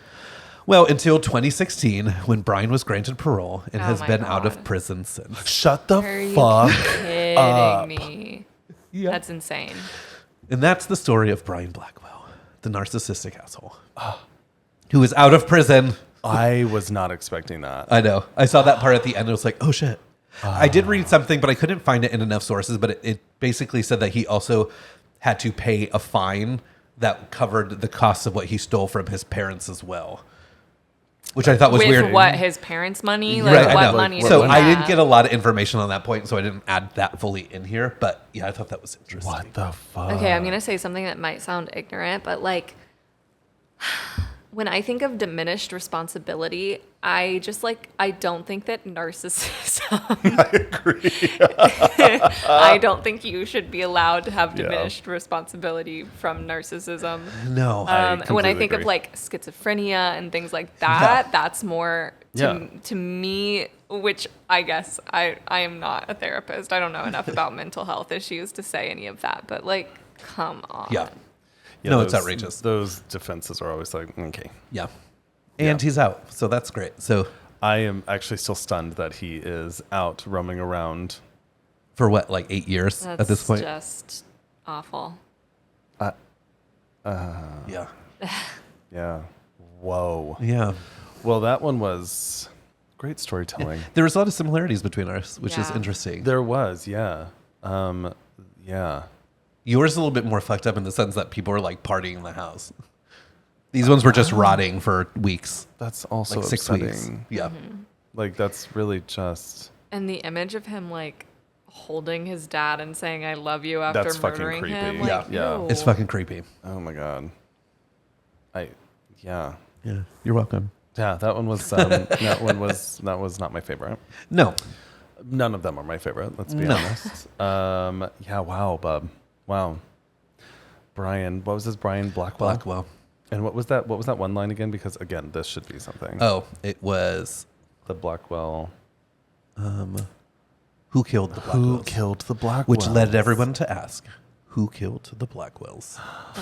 Well, until 2016, when Brian was granted parole and has been out of prison since. Shut the Are you fuck kidding up. me? Yeah. That's insane. And that's the story of Brian Blackwell, the narcissistic asshole, who is out of prison. I was not expecting that. I know. I saw that part at the end. I was like, oh, shit. I did read something, but I couldn't find it in enough sources. But it basically said that he also had to pay a fine that covered the costs of what he stole from his parents as well. Which I thought was weird. With what, his parents' money? Like, Right, I what know. money? So did I he didn't have? get a lot of information on that point, so I didn't add that fully in here. But yeah, I thought that was interesting. What the fuck? Okay, I'm going to say something that might sound ignorant, but like, when I think of diminished responsibility, I don't think that narcissism. I agree. I don't think you should be allowed to have Yeah. diminished responsibility from narcissism. No. When I completely think of agree. like schizophrenia and things like that, that's more Yeah. to me, which I guess I am not a therapist. I don't know enough about mental health issues to say any of that, but like, come on. Yeah. Yeah, No, it's those- outrageous. Those defenses are always like, okay. Yeah. And he's out. So that's great. So I am actually still stunned that he is out roaming around. for what, like 8 years That's at this point? just awful. Yeah. Yeah. Whoa. Yeah. Well, that one was great storytelling. There was a lot of similarities between ours, which is Yeah. interesting. There was, yeah. Yeah. Yours is a little bit more fucked up in the sense that people were like partying in the house. These ones were just rotting for weeks, That's also like 6 upsetting. weeks. Yeah. Like, that's really just... And the image of him like holding his dad and saying "I love you" after That's fucking murdering creepy. him. Yeah. Like, Yeah. ew. It's fucking creepy. Oh, my God. Yeah. Yeah. You're welcome. Yeah, that one was... that was not my favorite. No. None of them are my favorite, let's be No. honest. Yeah, wow, bub. Wow. Brian, what was his Brian Blackwell? Blackwell. And what was that one line again? Because again, this should be something. Oh, it was. the Blackwell. Who killed the Blackwells? Who killed the Blackwells? Which led everyone to ask, who killed the Blackwells?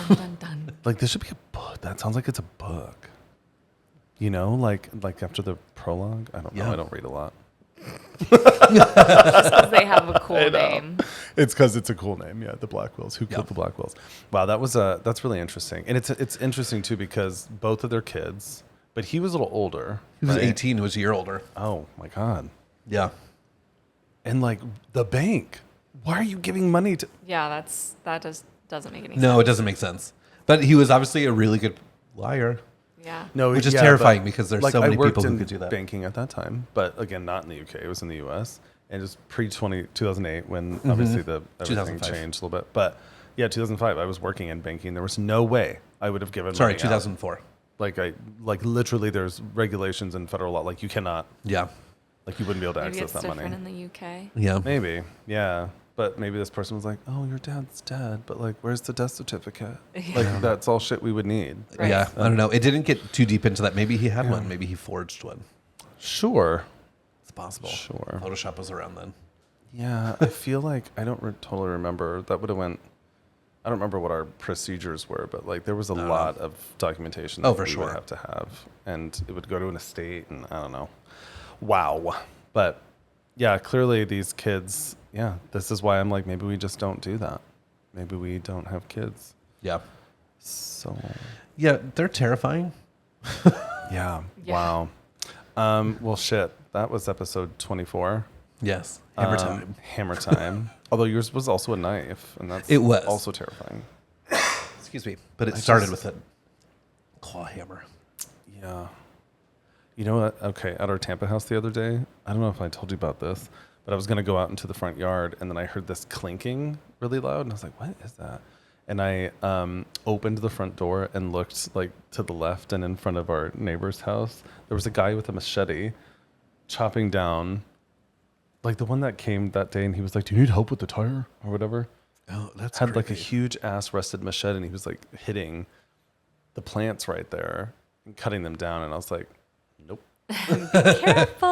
Dun, dun, dun. Like, this should be a book. That sounds like it's a book. You know, like after the prologue? I don't know. Yeah. I don't read a lot. Because they have a cool name. It's because it's a cool name. Yeah, the Blackwells. Who killed Yeah. the Blackwells? Wow, that's really interesting. And it's interesting, too, because both of their kids, but he was a little older. He was right? 18, he was a year older. Oh, my God. Yeah. And, like, the bank. Why are you giving money to... Yeah, that doesn't make any sense. No, it doesn't make sense. But he was obviously a really good liar. Yeah. No, Which is yeah, terrifying but, because there's like, so many I worked people who in could do that. banking at that time, but again, not in the UK. It was in the US, and it was pre-2008 when obviously the everything 2005. changed a little bit. But yeah, 2005, I was working in banking. There was no way I would have given. Sorry, money out. 2004. Like literally, there's regulations in federal law. Like you cannot, Yeah. like you wouldn't be able to Maybe access it's that different money. in the UK. Yeah. Maybe, yeah. But maybe this person was like, "Oh, your dad's dead, but like, where's the death certificate? Like, that's all shit we would need." Right. Yeah. I don't know. It didn't get too deep into that. Maybe he had one. Maybe he forged one. Sure. It's possible. Sure. Photoshop was around then. Yeah, I feel like I don't totally remember. That would have went. I don't remember what our procedures were, but like there was a lot of documentation. Oh, that for we sure. would have to have, and it would go to an estate, and I don't know. Wow, but yeah, clearly these kids. Yeah, this is why I'm like maybe we just don't do that. Maybe we don't have kids. Yeah. So Yeah, they're terrifying. yeah, Yeah. wow. Well, shit. That was episode 24. Yes. Hammer time. Hammer time. Although yours was also a knife, and that's It was. also terrifying. Excuse me. But it I started just- with a claw hammer. Yeah. You know what? Okay, at our Tampa house the other day, I don't know if I told you about this, but I was going to go out into the front yard, and then I heard this clinking really loud, and I was like, what is that? And I opened the front door and looked like to the left, and in front of our neighbor's house, there was a guy with a machete chopping down, like the one that came that day, and he was like, do you need help with the tire or whatever? Oh, that's Had like a creepy. huge ass rusted machete, and he was like hitting the plants right there and cutting them down, and I was like, nope. Careful.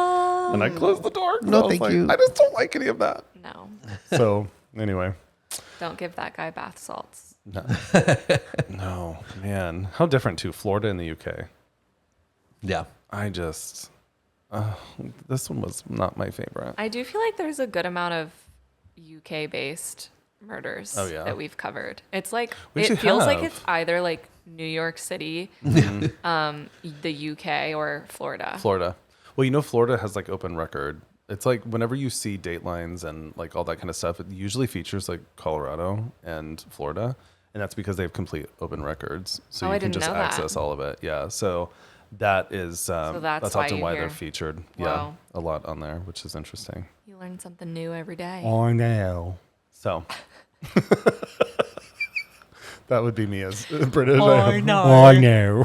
And I closed the door. 'cause No, I was thank like, you. I just don't like any of that. No. So anyway, Don't give that guy bath salts. no, man, how different too. Florida and the UK. Yeah. I just, this one was not my favorite. I do feel like there's a good amount of UK based murders Oh, yeah. that we've covered. It's like We it actually feels like have. it's either like New York City, the UK, or Florida. Florida. Well, you know, Florida has like open record. It's like whenever you see Datelines and like all that kind of stuff, it usually features like Colorado and Florida. And that's because they have complete open records. So Oh, you I can didn't just know that. access all of it. Yeah. So that is, that's why often you why hear- they're featured. Yeah. Wow. A lot on there, which is interesting. You learn something new every day. I know. So that would be me as British. I know. I know.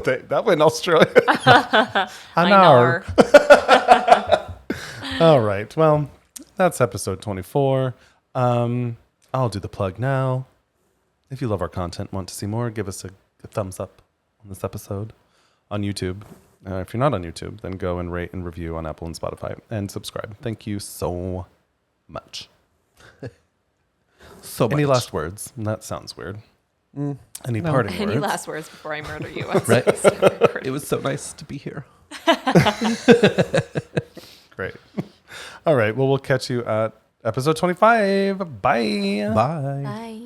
That went Australia. I know. All right. Well, that's episode 24. I'll do the plug now. If you love our content, want to see more, give us a thumbs up on this episode on YouTube. If you're not on YouTube, then go and rate and review on Apple and Spotify and subscribe. Thank you so much. So Any much. last words? That sounds weird. Any parting Any words? last words before I murder you? Right? It was so nice to be here. Great. All right. Well, we'll catch you at episode 25. Bye. Bye. Bye.